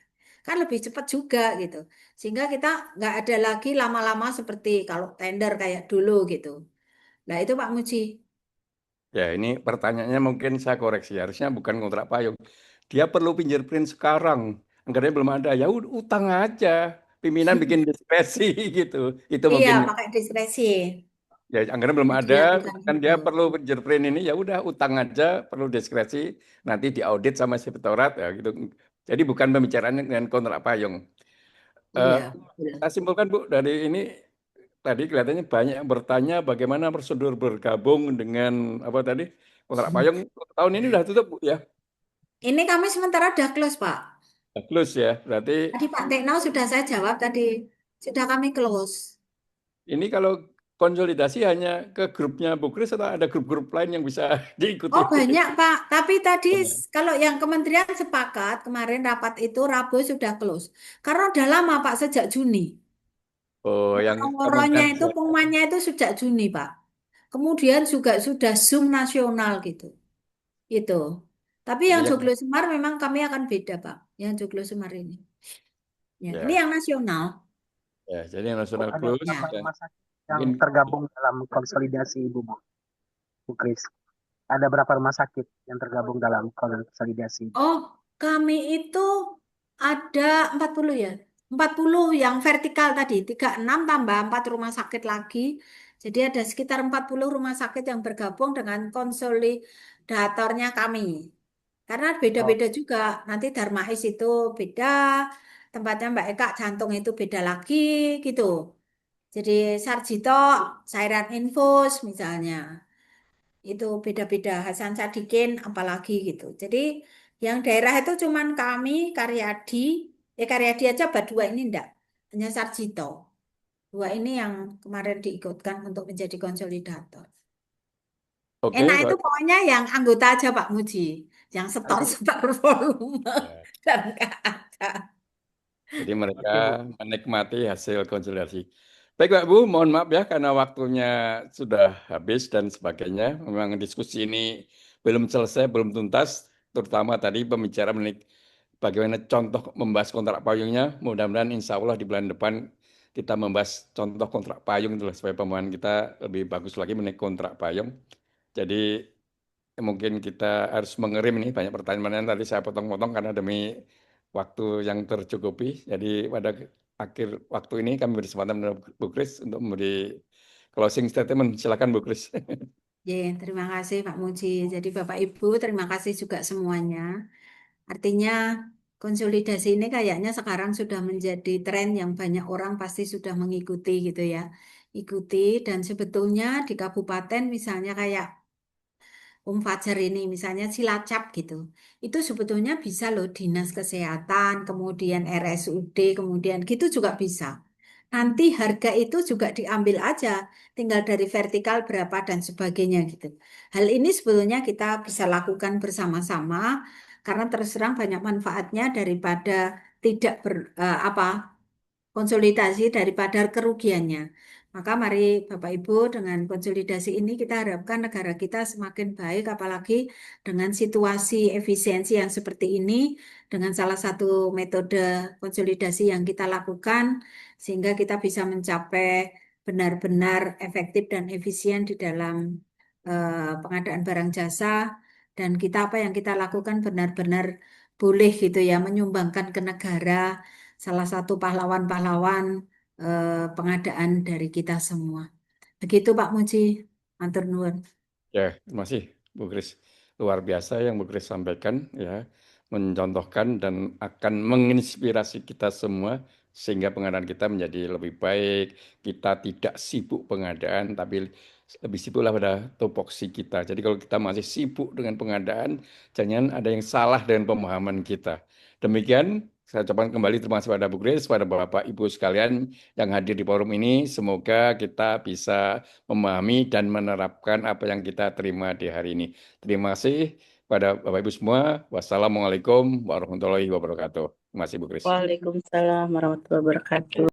kan lebih cepat juga gitu. Sehingga kita nggak ada lagi lama-lama seperti kalau tender kayak dulu gitu. Nah itu Pak Muji. Ya, ini pertanyaannya mungkin saya koreksi. Harusnya bukan kontrak payung. Dia perlu fingerprint sekarang. Anggarannya belum ada. Ya utang aja. Pimpinan bikin diskresi gitu. Itu Iya, mungkin. pakai diskresi. Ya, anggaran belum ada. Kemudian bukan Kan itu. dia perlu fingerprint ini. Ya udah, utang aja. Perlu diskresi. Nanti diaudit sama inspektorat. Ya gitu. Jadi bukan pembicaraan dengan kontrak payung. Eh, Iya, betul. saya simpulkan Bu, dari ini tadi kelihatannya banyak yang bertanya bagaimana prosedur bergabung dengan apa tadi kontrak payung tahun ini udah tutup Bu ya. Ini kami sementara udah close, Pak. Udah close ya. Berarti Tadi Pak Tekno sudah saya jawab tadi. Sudah kami close. ini kalau konsolidasi hanya ke grupnya Bu Kris atau ada grup-grup lain yang bisa diikuti? Oh banyak Pak, tapi tadi kalau yang kementerian sepakat kemarin rapat itu Rabu sudah close. Karena udah lama Pak, sejak Juni. Oh, yang Woro-woronya kemudian itu pengumumannya itu sejak Juni Pak. Kemudian juga sudah Zoom nasional gitu. Itu. Tapi jadi yang yang Joglo Semar memang kami akan beda Pak. Yang Joglo Semar ini. Ya, ini ya, yang nasional. ya jadi yang Bu, nasional ada close Ya. berapa dan rumah sakit yang mungkin tergabung dalam konsolidasi Bu Kris? Ada berapa rumah sakit yang tergabung dalam konsolidasi? Oh, kami itu ada 40 ya. 40 yang vertikal tadi, 36 tambah 4 rumah sakit lagi. Jadi ada sekitar 40 rumah sakit yang bergabung dengan konsolidatornya kami. Karena Oh, beda-beda juga. Nanti Darmais itu beda, tempatnya Mbak Eka Jantung itu beda lagi gitu. Jadi Sarjito, cairan infus misalnya itu beda-beda. Hasan Sadikin apalagi gitu. Jadi yang daerah itu cuman kami Karyadi, Karyadi aja dua ini enggak, hanya Sarjito. Dua ini yang kemarin diikutkan untuk menjadi konsolidator. oke Enak itu baik. pokoknya yang anggota aja Pak Muji, yang setor volume Ya. dan enggak ada. Jadi mereka oke Bu. menikmati hasil konsolidasi. Baik Pak Bu, mohon maaf ya karena waktunya sudah habis dan sebagainya. Memang diskusi ini belum selesai, belum tuntas. Terutama tadi pembicaraan mengenai bagaimana contoh membahas kontrak payungnya. Mudah-mudahan insya Allah di bulan depan kita membahas contoh kontrak payung itu supaya pemahaman kita lebih bagus lagi mengenai kontrak payung. Jadi mungkin kita harus mengerim nih banyak pertanyaan tadi saya potong-potong karena demi waktu yang tercukupi. Jadi pada akhir waktu ini kami berkesempatan dengan Bu Kris untuk memberi closing statement. Silakan Bu Kris. Ya, terima kasih Pak Muji. Jadi Bapak Ibu, terima kasih juga semuanya. Artinya konsolidasi ini kayaknya sekarang sudah menjadi tren yang banyak orang pasti sudah mengikuti gitu ya. Ikuti dan sebetulnya di kabupaten misalnya kayak Fajar ini misalnya Cilacap gitu. Itu sebetulnya bisa loh dinas kesehatan, kemudian RSUD, kemudian gitu juga bisa. Nanti harga itu juga diambil aja, tinggal dari vertikal berapa dan sebagainya gitu. Hal ini sebetulnya kita bisa lakukan bersama-sama karena terus terang banyak manfaatnya daripada tidak konsolidasi daripada kerugiannya. Maka mari Bapak Ibu dengan konsolidasi ini kita harapkan negara kita semakin baik apalagi dengan situasi efisiensi yang seperti ini dengan salah satu metode konsolidasi yang kita lakukan sehingga kita bisa mencapai benar-benar efektif dan efisien di dalam pengadaan barang jasa dan kita apa yang kita lakukan benar-benar boleh gitu ya menyumbangkan ke negara salah satu pahlawan-pahlawan pengadaan dari kita semua. Begitu Pak Muji, matur nuwun. Ya, terima kasih Bu Kris. Luar biasa yang Bu Kris sampaikan ya, mencontohkan dan akan menginspirasi kita semua sehingga pengadaan kita menjadi lebih baik. Kita tidak sibuk pengadaan, tapi lebih sibuklah pada tupoksi kita. Jadi kalau kita masih sibuk dengan pengadaan, jangan ada yang salah dengan pemahaman kita. Demikian, saya ucapkan kembali terima kasih pada Bu Kris, pada Bapak Ibu sekalian yang hadir di forum ini. Semoga kita bisa memahami dan menerapkan apa yang kita terima di hari ini. Terima kasih pada Bapak Ibu semua. Wassalamualaikum warahmatullahi wabarakatuh. Terima kasih Bu Kris. Waalaikumsalam warahmatullahi wabarakatuh.